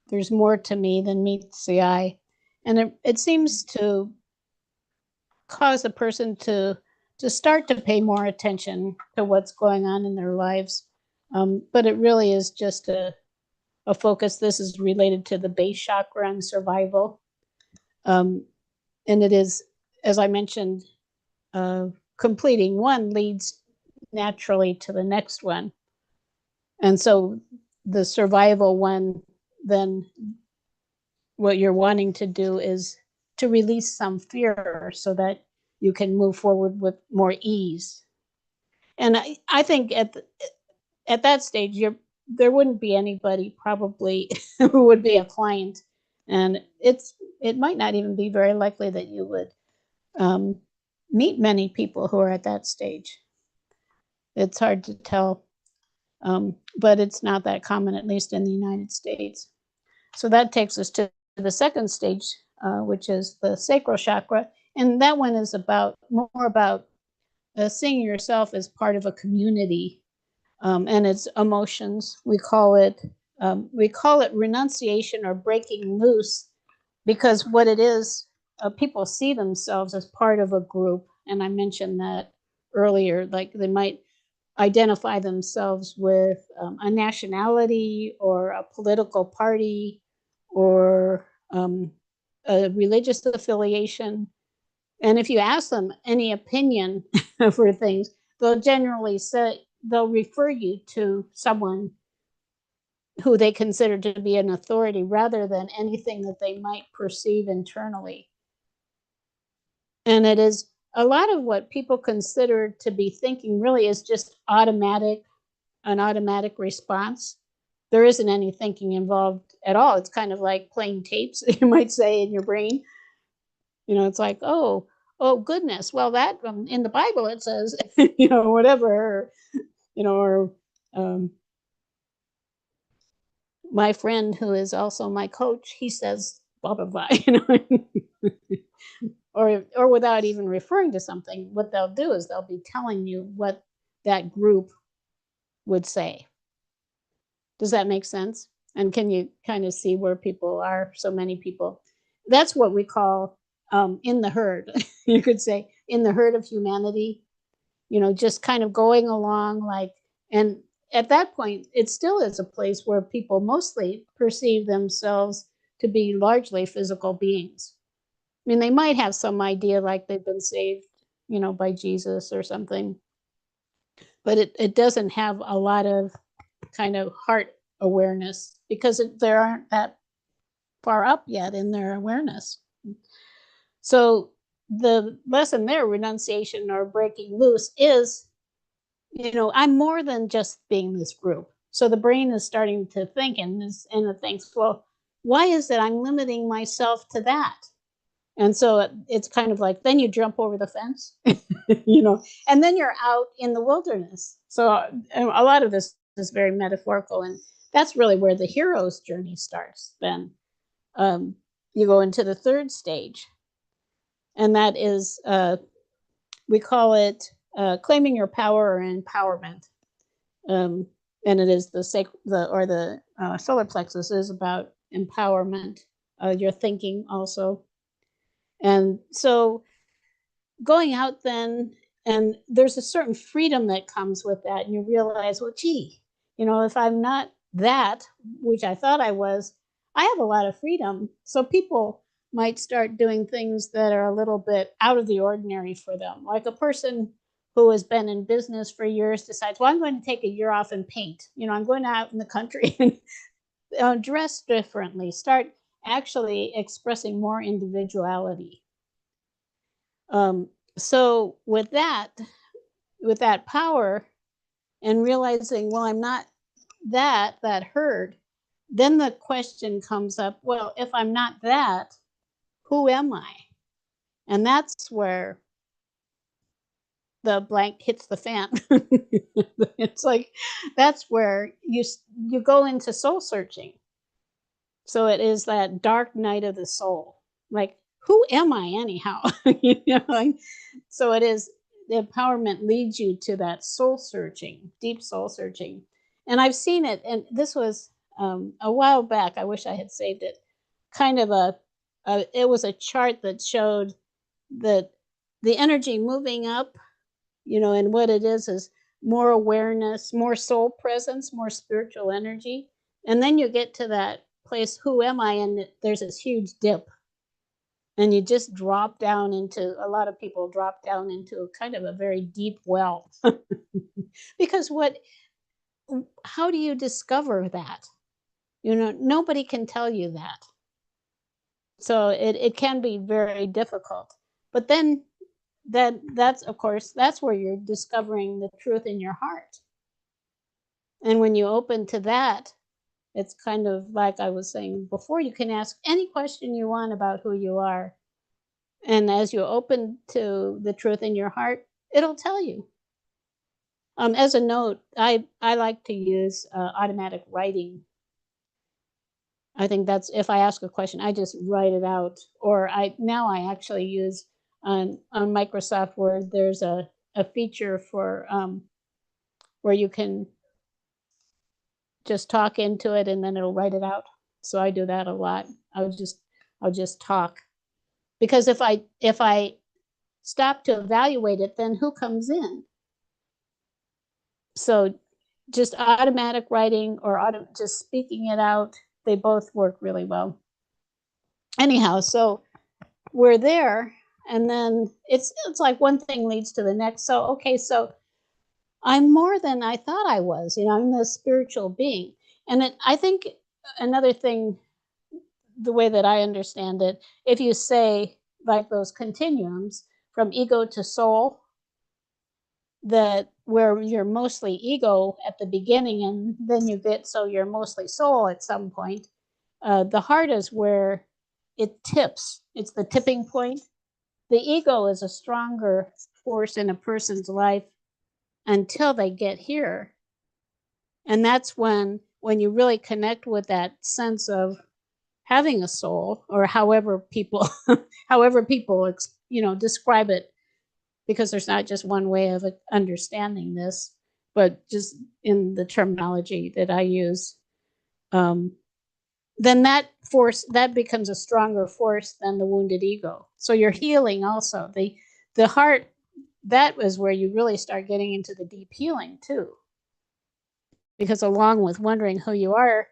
there's more to me than meets the eye. And it seems to cause a person to start to pay more attention to what's going on in their lives. But it really is just a focus. This is related to the base chakra and survival. And it is, as I mentioned, completing one leads naturally to the next one. And so the survival one, then what you're wanting to do is to release some fear so that you can move forward with more ease. And I think at that stage, there wouldn't be anybody probably who would be a client, and it might not even be very likely that you would meet many people who are at that stage. It's hard to tell, but it's not that common, at least in the United States. So that takes us to the second stage, which is the sacral chakra, and that one is more about seeing yourself as part of a community, and its emotions. We call it renunciation or breaking loose, because what it is, people see themselves as part of a group, and I mentioned that earlier. Like they might identify themselves with a nationality or a political party or a religious affiliation. And if you ask them any opinion for things, they'll generally say, they'll refer you to someone who they consider to be an authority rather than anything that they might perceive internally. And it is a lot of what people consider to be thinking really is just an automatic response. There isn't any thinking involved at all. It's kind of like playing tapes, you might say, in your brain. It's like, oh goodness, well, that in the Bible it says, whatever, or my friend who is also my coach, he says blah blah blah, or without even referring to something, what they'll do is they'll be telling you what that group would say. Does that make sense? And can you kind of see where people are, so many people? that's what we call in the herd. You could say in the herd of humanity, just kind of going along like, and at that point, it still is a place where people mostly perceive themselves to be largely physical beings. I mean, they might have some idea like they've been saved, by Jesus or something, but it doesn't have a lot of kind of heart awareness because they aren't that far up yet in their awareness. So the lesson there, renunciation or breaking loose, is, I'm more than just being this group. So the brain is starting to think, and it thinks, well, why is it I'm limiting myself to that? And so it's kind of like, then you jump over the fence, and then you're out in the wilderness. So a lot of this is very metaphorical, and that's really where the hero's journey starts. Then you go into the third stage, and that is, we call it claiming your power or empowerment. And it is the solar plexus is about empowerment, your thinking also. And so going out then, and there's a certain freedom that comes with that, and you realize, well, gee, if I'm not that, which I thought I was, I have a lot of freedom. So people might start doing things that are a little bit out of the ordinary for them. Like a person who has been in business for years decides, well, I'm going to take a year off and paint. I'm going out in the country and dress differently, start actually expressing more individuality. So with that power and realizing, well, I'm not that herd, then the question comes up, well, if I'm not that, who am I? And that's where the blank hits the fan. It's like, that's where you go into soul searching. So it is that dark night of the soul. Like, who am I anyhow? So it is, the empowerment leads you to that soul searching, deep soul searching. And I've seen it, and this was a while back. I wish I had saved it. Kind of it was a chart that showed that the energy moving up, and what it is more awareness, more soul presence, more spiritual energy. And then you get to that place, who am I? And there's this huge dip. And you just drop down into, a lot of people drop down into a kind of a very deep well. Because how do you discover that? Nobody can tell you that. So it can be very difficult. But then that's, of course, that's where you're discovering the truth in your heart. And when you open to that, it's kind of like I was saying before, you can ask any question you want about who you are. And as you open to the truth in your heart, it'll tell you. As a note, I like to use automatic writing. I think that's, if I ask a question, I just write it out. Or now I actually use on Microsoft Word, there's a feature for where you can just talk into it and then it'll write it out. So I do that a lot. I'll just talk, because if I stop to evaluate it, then who comes in? So just automatic writing or just speaking it out, they both work really well. Anyhow, so we're there, and then it's like one thing leads to the next. So okay, so I'm more than I thought I was. I'm a spiritual being. And I think another thing, the way that I understand it, if you say like those continuums from ego to soul, that where you're mostly ego at the beginning and then you get, so you're mostly soul at some point, the heart is where it tips. It's the tipping point. The ego is a stronger force in a person's life until they get here. And that's when you really connect with that sense of having a soul, or however people describe it, because there's not just one way of understanding this, but just in the terminology that I use. then that force, that becomes a stronger force than the wounded ego. So you're healing also. The heart, that was where you really start getting into the deep healing too. Because along with wondering who you are,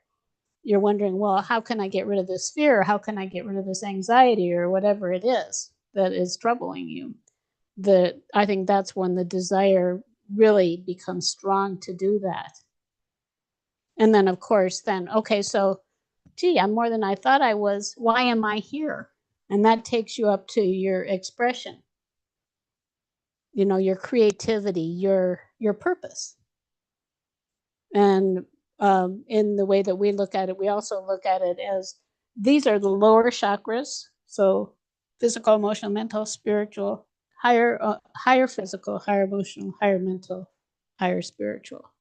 you're wondering, well, how can I get rid of this fear? How can I get rid of this anxiety or whatever it is that is troubling you? I think that's when the desire really becomes strong to do that. And then, of course, then, okay, so, gee, I'm more than I thought I was. Why am I here? And that takes you up to your expression, you know, your creativity, your purpose. And in the way that we look at it, we also look at it as these are the lower chakras. So physical, emotional, mental, spiritual, higher physical, higher emotional, higher mental, higher spiritual.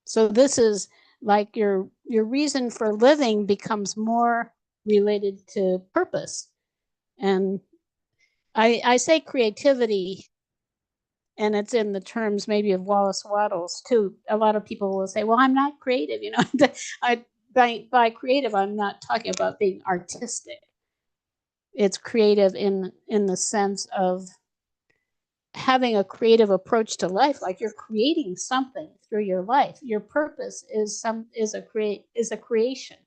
So this is like your reason for living becomes more related to purpose. And I say creativity, and it's in the terms maybe of Wallace Wattles too. A lot of people will say, well, I'm not creative, you know. By creative, I'm not talking about being artistic. It's creative in the sense of having a creative approach to life, like you're creating something through your life. Your purpose is a creation.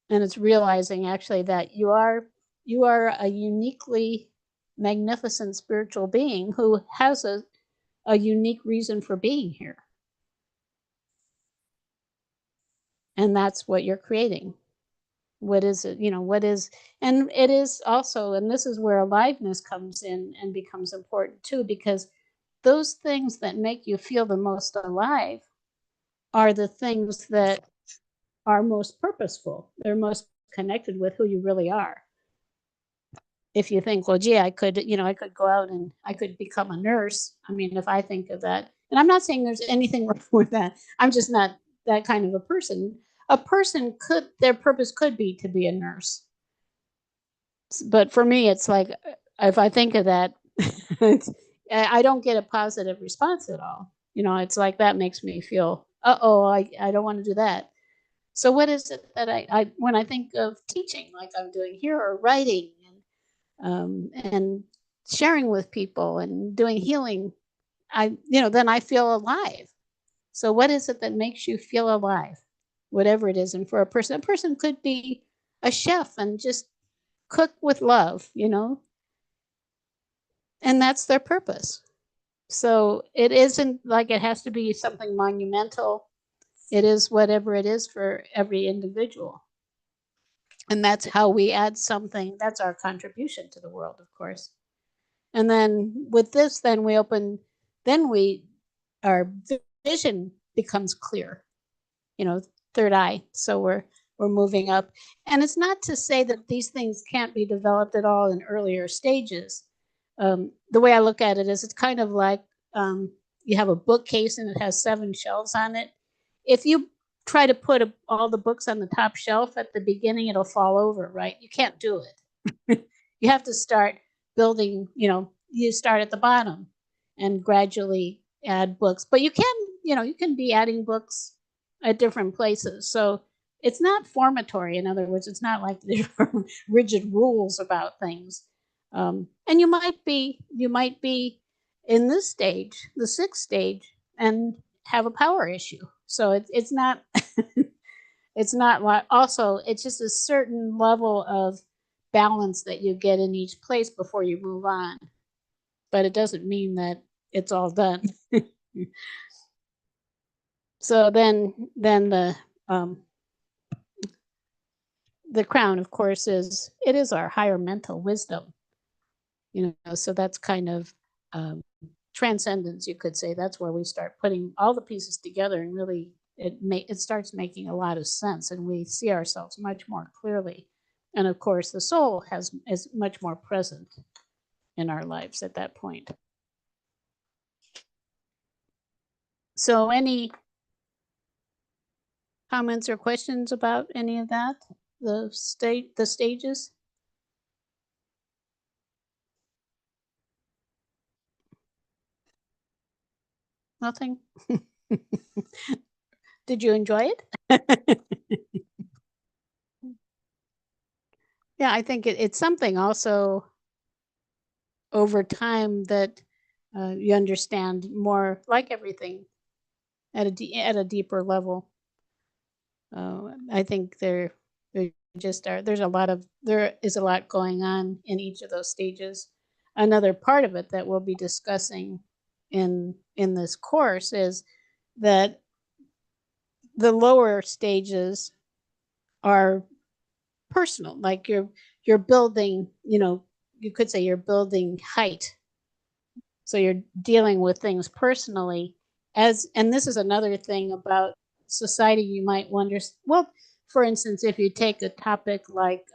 And it's realizing actually that you are a uniquely magnificent spiritual being who has a unique reason for being here. And that's what you're creating. What is it? You know, what is, and it is also, and this is where aliveness comes in and becomes important too, because those things that make you feel the most alive are the things that are most purposeful. They're most connected with who you really are. If you think, well, gee, I could go out and I could become a nurse. I mean, if I think of that, and I'm not saying there's anything wrong with that. I'm just not that kind of a person. A person their purpose could be to be a nurse. But for me, it's like, if I think of that, I don't get a positive response at all. You know, it's like that makes me feel, I don't want to do that. So what is it that when I think of teaching, like I'm doing here, or writing and sharing with people and doing healing, then I feel alive. So what is it that makes you feel alive? Whatever it is. And for a person could be a chef and just cook with love, you know, and that's their purpose. So it isn't like it has to be something monumental. It is whatever it is for every individual. And that's how we add something. That's our contribution to the world, of course. And then with this, then our vision becomes clear, you know, third eye. So we're moving up. And it's not to say that these things can't be developed at all in earlier stages. The way I look at it is it's kind of like you have a bookcase and it has 7 shelves on it. If you try to put all the books on the top shelf at the beginning, it'll fall over, right? You can't do it. You have to start building, you start at the bottom and gradually add books. But you can be adding books at different places. So it's not formatory. In other words, it's not like there are rigid rules about things. And you might be in this stage, the 6th stage, and have a power issue. So it's not it's not like, also it's just a certain level of balance that you get in each place before you move on. But it doesn't mean that it's all done. So then the crown, of course, is our higher mental wisdom. So that's kind of transcendence, you could say. That's where we start putting all the pieces together, and really it starts making a lot of sense, and we see ourselves much more clearly. And of course, the soul is much more present in our lives at that point. So any comments or questions about any of that? The stages? Nothing? Did you enjoy it? Yeah, I think it's something also over time that you understand more, like everything, at at a deeper level. I think there just are. There is a lot going on in each of those stages. Another part of it that we'll be discussing in this course is that the lower stages are personal. Like you're building, you could say you're building height. So you're dealing with things personally. And this is another thing about society you might wonder. Well, for instance, if you take a topic like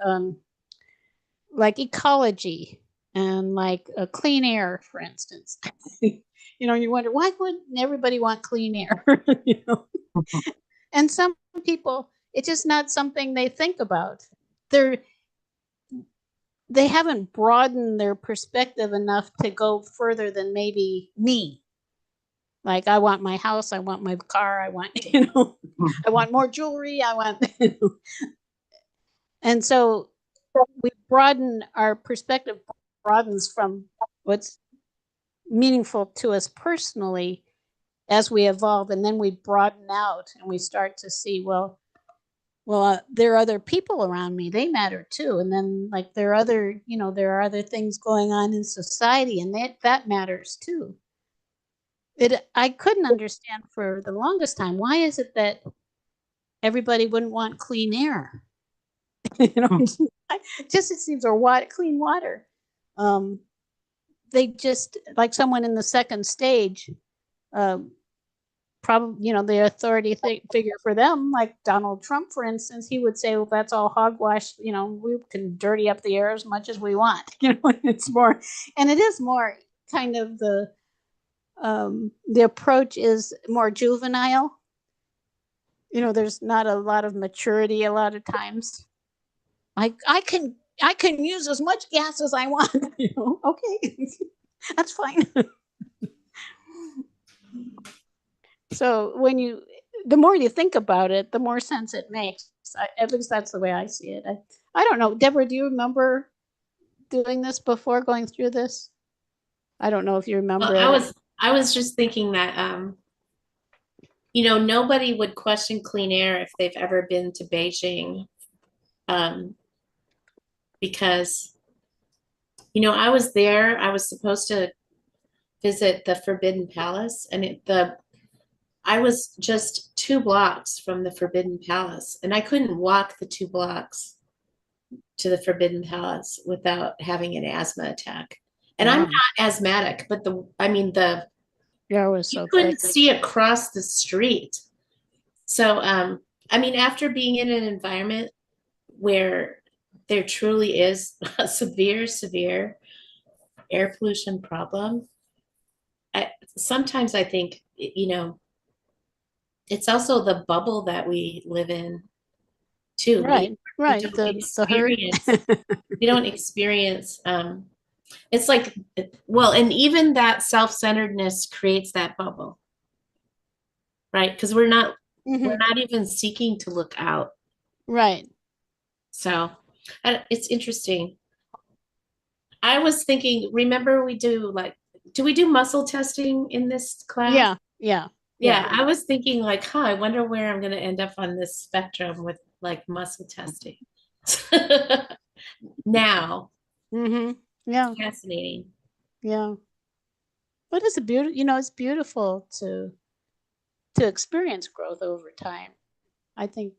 ecology and like clean air, for instance, you wonder why wouldn't everybody want clean air? And some people, it's just not something they think about. They're they haven't broadened their perspective enough to go further than maybe me. Like I want my house, I want my car, I want, I want more jewelry, I want, and so we broaden our perspective, broadens from what's meaningful to us personally as we evolve, and then we broaden out and we start to see, there are other people around me, they matter too. And then like there are other things going on in society, and that matters too. I couldn't understand for the longest time, why is it that everybody wouldn't want clean air? Just it seems, or clean water. They just, like someone in the second stage, probably, the authority figure for them, like Donald Trump, for instance, he would say, well, that's all hogwash. We can dirty up the air as much as we want. It's more, and it is more kind of the approach is more juvenile. There's not a lot of maturity a lot of times. Like I can use as much gas as I want. Okay, that's fine. So the more you think about it, the more sense it makes. At least that's the way I see it. I don't know, Deborah, do you remember doing this before, going through this? I don't know if you remember. Well, I was just thinking that nobody would question clean air if they've ever been to Beijing, because I was there. I was supposed to visit the Forbidden Palace, and I was just 2 blocks from the Forbidden Palace, and I couldn't walk the 2 blocks to the Forbidden Palace without having an asthma attack. And I'm not asthmatic, but yeah, it was so you couldn't thick. see across the street. So, after being in an environment where there truly is a severe air pollution problem, sometimes I think, it's also the bubble that we live in too. Right. The herd. We don't experience, it's like, and even that self-centeredness creates that bubble, right? Because we're not even seeking to look out. Right. So it's interesting. I was thinking, remember do we do muscle testing in this class? Yeah. I was thinking like, I wonder where I'm going to end up on this spectrum with like muscle testing. Now. Yeah. Fascinating. Yeah. But it's it's beautiful to experience growth over time. I think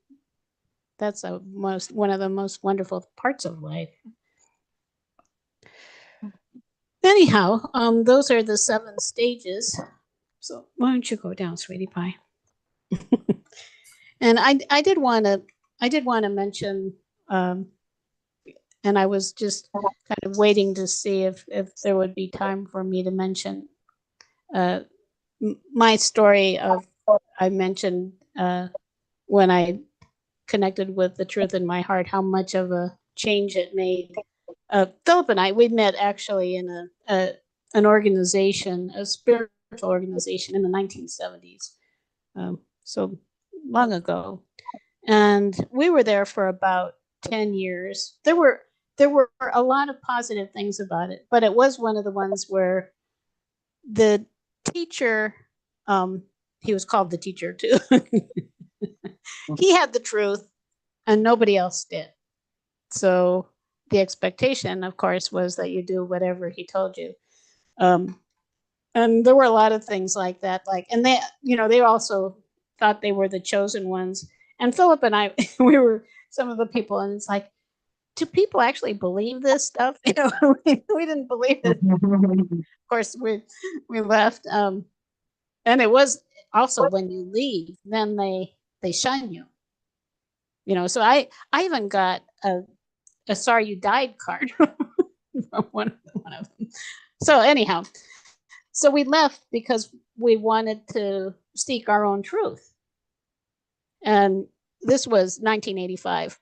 that's one of the most wonderful parts of life. Anyhow, those are the 7 stages. So why don't you go down, sweetie pie? And I did want to mention, and I was just kind of waiting to see if there would be time for me to mention my story of, I mentioned when I connected with the truth in my heart, how much of a change it made. Philip and I, we met actually in an organization, a spiritual organization in the 1970s. So long ago. And we were there for about 10 years. There were a lot of positive things about it, but it was one of the ones where the teacher, he was called the teacher too. He had the truth and nobody else did. So the expectation, of course, was that you do whatever he told you. And there were a lot of things like that. And they, they also thought they were the chosen ones. And Philip and I, we were some of the people, and it's like, do people actually believe this stuff? We didn't believe it. Of course, we left. And it was also when you leave, then they shun you. So I even got a sorry you died card from one of them. So anyhow, so we left because we wanted to seek our own truth. And this was 1985.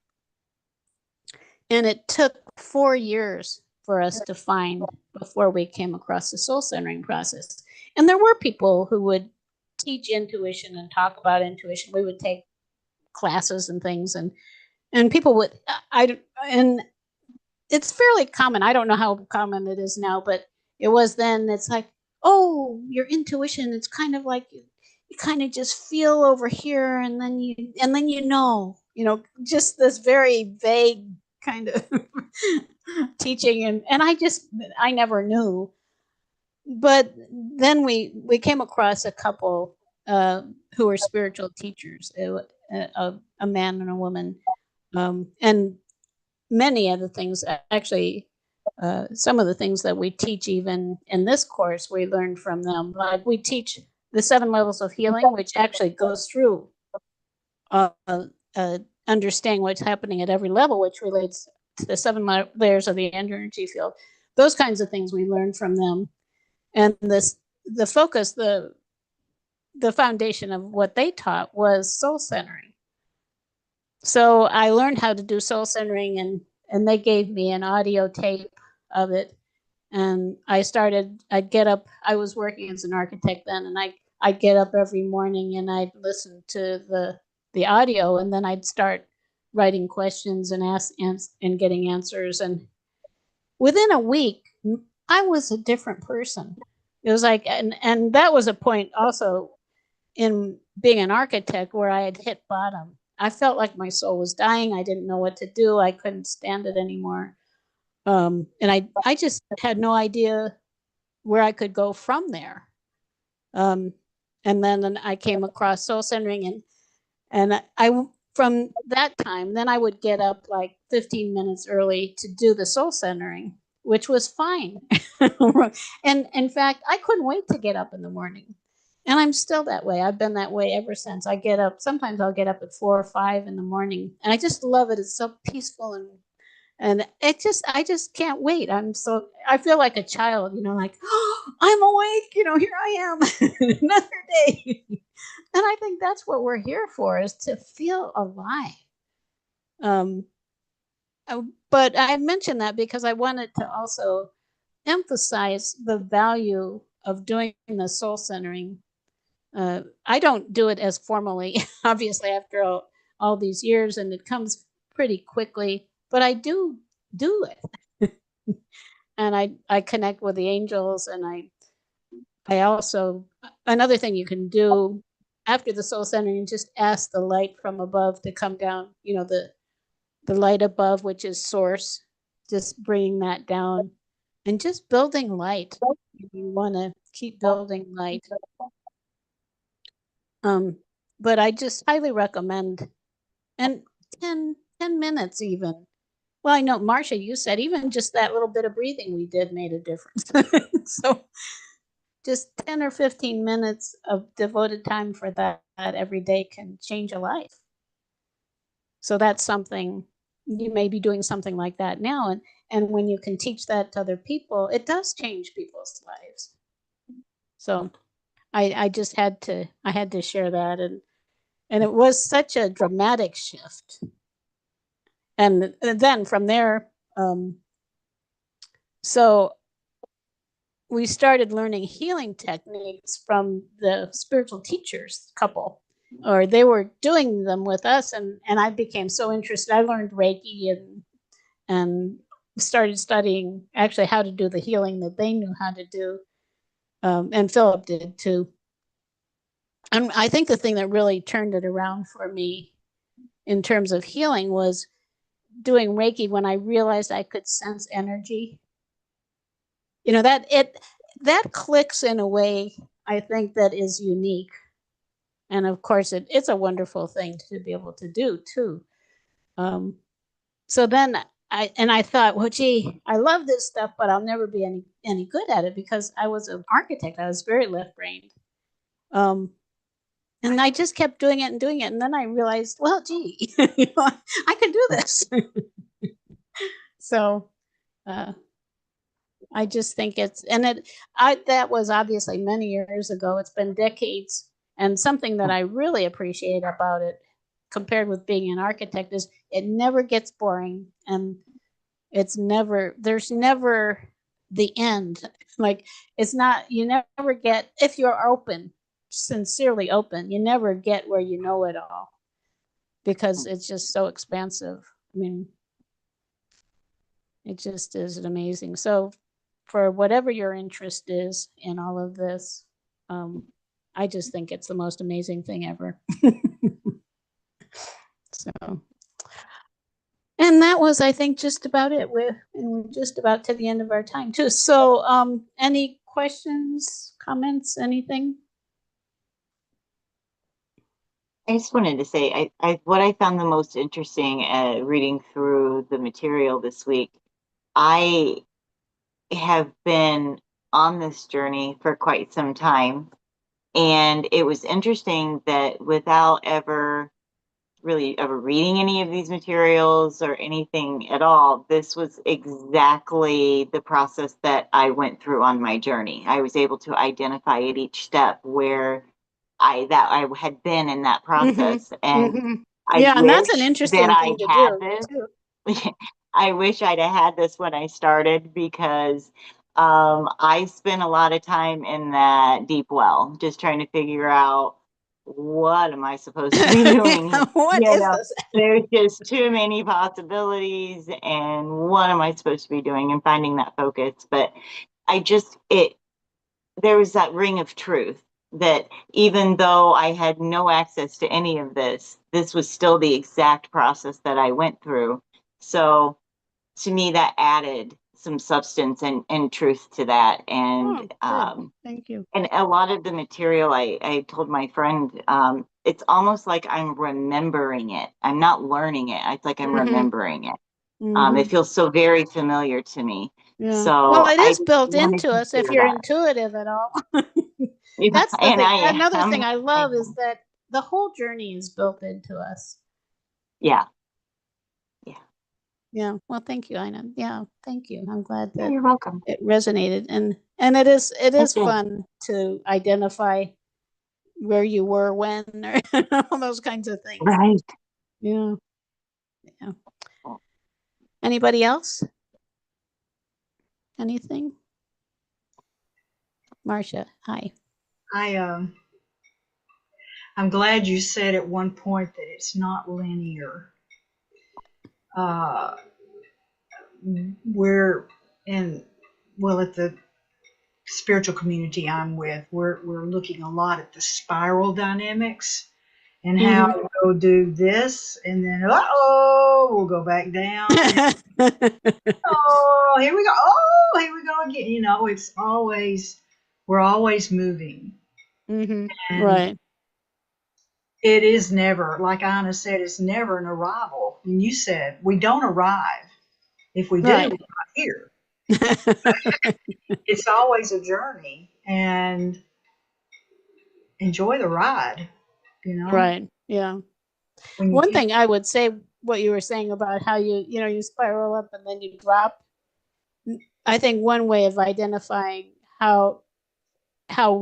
And it took 4 years for us to find before we came across the soul centering process. And there were people who would teach intuition and talk about intuition. We would take classes and things, and people would, and it's fairly common. I don't know how common it is now, but it was then. It's like, oh, your intuition, it's kind of like you kind of just feel over here, and then just this very vague kind of teaching, and I never knew. But then we came across a couple who were spiritual teachers, a man and a woman, and many of the things, actually, some of the things that we teach even in this course, we learned from them. Like we teach the 7 levels of healing, which actually goes through understanding what's happening at every level, which relates to the 7 layers of the energy field. Those kinds of things we learned from them. And the focus, the foundation of what they taught was soul centering. So I learned how to do soul centering, and they gave me an audio tape of it. And I'd get up, I was working as an architect then, and I'd get up every morning and I'd listen to the audio, and then I'd start writing questions and getting answers. And within a week, I was a different person. It was like, and that was a point also in being an architect where I had hit bottom. I felt like my soul was dying. I didn't know what to do. I couldn't stand it anymore. And I just had no idea where I could go from there. And then I came across soul centering, and from that time, then I would get up like 15 minutes early to do the soul centering, which was fine. And in fact, I couldn't wait to get up in the morning. And I'm still that way. I've been that way ever since. I get up, sometimes I'll get up at 4 or 5 in the morning, and I just love it. It's so peaceful, and I just can't wait. I feel like a child, like, oh, I'm awake, here I am, another day. And I think that's what we're here for, is to feel alive. But I mentioned that because I wanted to also emphasize the value of doing the soul centering. I don't do it as formally, obviously, after all these years, and it comes pretty quickly, but I do it. And I connect with the angels, and I also, another thing you can do after the soul centering, just ask the light from above to come down, the light above, which is source, just bringing that down and just building light. You want to keep building light. But I just highly recommend, and 10 minutes even. Well, I know, Marcia, you said even just that little bit of breathing we did made a difference. So just 10 or 15 minutes of devoted time for that every day can change a life. So that's something, you may be doing something like that now. And when you can teach that to other people, it does change people's lives. So I just had to share that. And it was such a dramatic shift. And then from there, so we started learning healing techniques from the spiritual teachers couple. or they were doing them with us, and I became so interested. I learned Reiki and started studying actually how to do the healing that they knew how to do, and Philip did too. And I think the thing that really turned it around for me in terms of healing was doing Reiki when I realized I could sense energy. You know, that clicks in a way I think that is unique. And of course it's a wonderful thing to be able to do too. So then I thought, well, gee, I love this stuff, but I'll never be any good at it because I was an architect. I was very left-brained. And I just kept doing it and doing it. And then I realized, well, gee, you know, I can do this. So I just think that was obviously many years ago. It's been decades. And something that I really appreciate about it compared with being an architect is it never gets boring, and there's never the end. Like, it's not, you never get, if you're open, sincerely open, you never get where you know it all, because it's just so expansive. I mean, it just is amazing. So for whatever your interest is in all of this, I just think it's the most amazing thing ever. So, and that was, I think, just about it. We're just about to the end of our time too. So, any questions, comments, anything? I just wanted to say, what I found the most interesting reading through the material this week, I have been on this journey for quite some time. And it was interesting that without ever reading any of these materials or anything at all, this was exactly the process that I went through on my journey. I was able to identify at each step where I had been in that process. And Yeah, and that's an wish interesting that thing to I had do this. too. I wish I'd have had this when I started, because I spent a lot of time in that deep well, just trying to figure out, what am I supposed to be doing here? What You is know, this? there's just too many possibilities, and what am I supposed to be doing, and finding that focus. But there was that ring of truth that even though I had no access to any of this was still the exact process that I went through. So to me, that added some substance and truth to that. And Good. Thank you. and a lot of the material, I told my friend, it's almost like I'm remembering it. I'm not learning it. It's like I'm remembering it. It feels so very familiar to me. Yeah. So Well, it I is just built wanted into to us if share you're that. intuitive at all. Yeah, That's the and thing. Another am. thing I love is that the whole journey is built into us. Yeah. Yeah. Well, thank you, Ina. Yeah, thank you. I'm glad that You're welcome. it resonated, and it is Thank you. fun to identify where you were when, or all those kinds of things. Right. Yeah. Yeah. Anybody else? Anything? Marcia, hi. I'm glad you said at one point that it's not linear. We're at the spiritual community I'm with, we're looking a lot at the spiral dynamics and how we'll do this, and then we'll go back down. Oh, here we go. Oh, here we go again. You know, we're always moving. And Right. it is never, like Anna said, it's never an arrival. And you said we don't arrive. If we do, Right. we're not here. It's always a journey, and enjoy the ride, you know? Right. Yeah. One thing I would say, what you were saying about how you spiral up and then you drop. I think one way of identifying how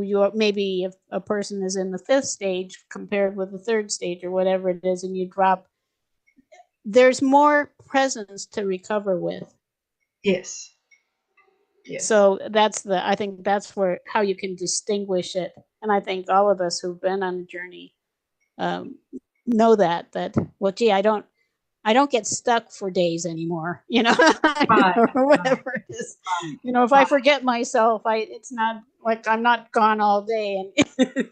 you're, maybe if a person is in the 5th stage compared with the 3rd stage or whatever it is, and you drop, there's more presence to recover with. Yes. Yes. So I think that's how you can distinguish it. And I think all of us who've been on a journey know that well, gee, I don't get stuck for days anymore, Right, or whatever it is. If I forget myself, it's not like I'm not gone all day. And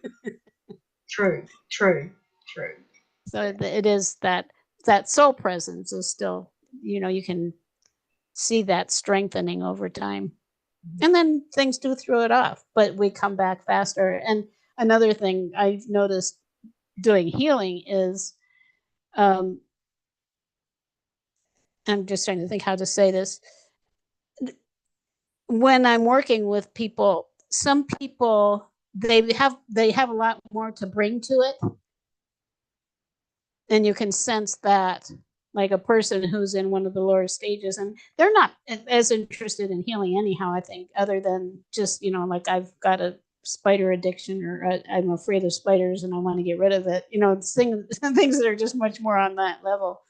true, true, true. so it is that soul presence is still, you can see that strengthening over time. And then things do throw it off, but we come back faster. And another thing I've noticed doing healing is, I'm just trying to think how to say this. When I'm working with people, some people, they have a lot more to bring to it. And you can sense that, like a person who's in one of the lower stages, and they're not as interested in healing anyhow, I think, other than just, like I've got a spider addiction, or I'm afraid of spiders and I want to get rid of it, things that are just much more on that level.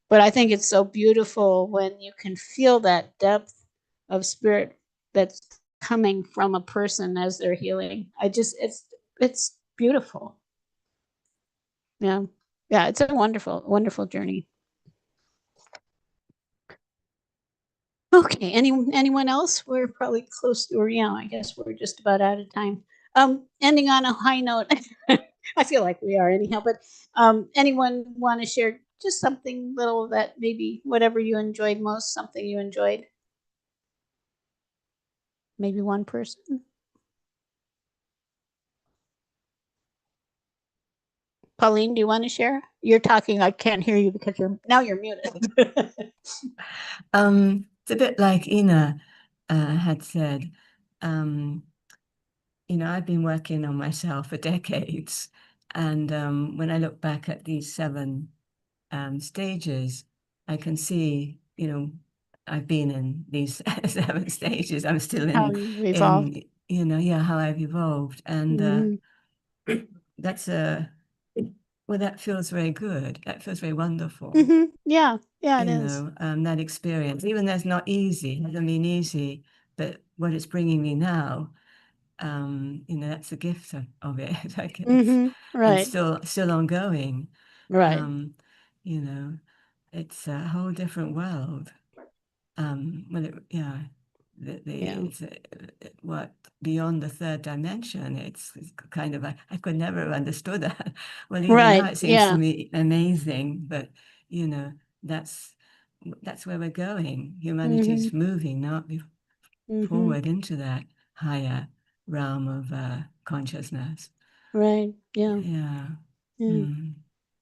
But I think it's so beautiful when you can feel that depth of spirit that's coming from a person as they're healing. It's beautiful. Yeah. Yeah, it's a wonderful, wonderful journey. Okay, anyone else? We're probably close to, or I guess we're just about out of time. Ending on a high note. I feel like we are anyhow, but anyone want to share just something little that maybe whatever you enjoyed most, something you enjoyed? Maybe one person. Pauline, do you want to share? You're talking, I can't hear you because you're muted. It's a bit like Ina had said. I've been working on myself for decades, and when I look back at these 7 stages, I can see, I've been in these 7 stages. I'm still How you've evolved. how I've evolved, and that feels very good. That feels very wonderful. Yeah, it is. That experience, even though it's not easy, it doesn't mean easy, but what it's bringing me now, that's the gift of it, I guess. And Right. still ongoing. Right. It's a whole different world. It's what beyond the 3rd dimension. It's kind of like I could never have understood that. Well, even now it seems to me amazing, but that's where we're going. Humanity's moving, not forward into that higher realm of consciousness. Right. Yeah. Yeah.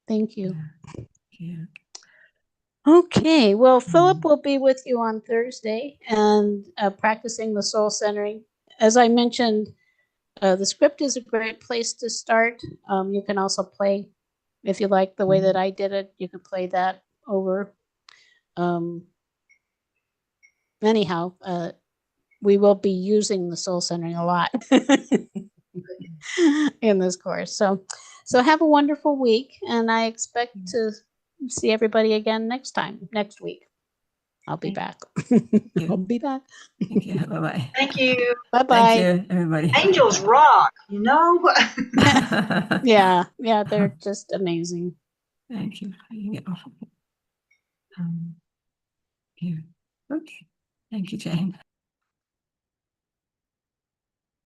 Thank you. Yeah. Okay. Well, Philip will be with you on Thursday and practicing the soul centering. As I mentioned, the script is a great place to start. You can also play, if you like the way that I did it, you can play that over. Anyhow, we will be using the soul centering a lot in this course. So have a wonderful week, and I expect to see everybody again next week. I'll be back. I'll be back. Thank you. Bye-bye. Thank you. Bye-bye. Thank you, everybody. Angels rock, Yeah, they're just amazing. Thank you. Here. Okay. Thank you, Jane.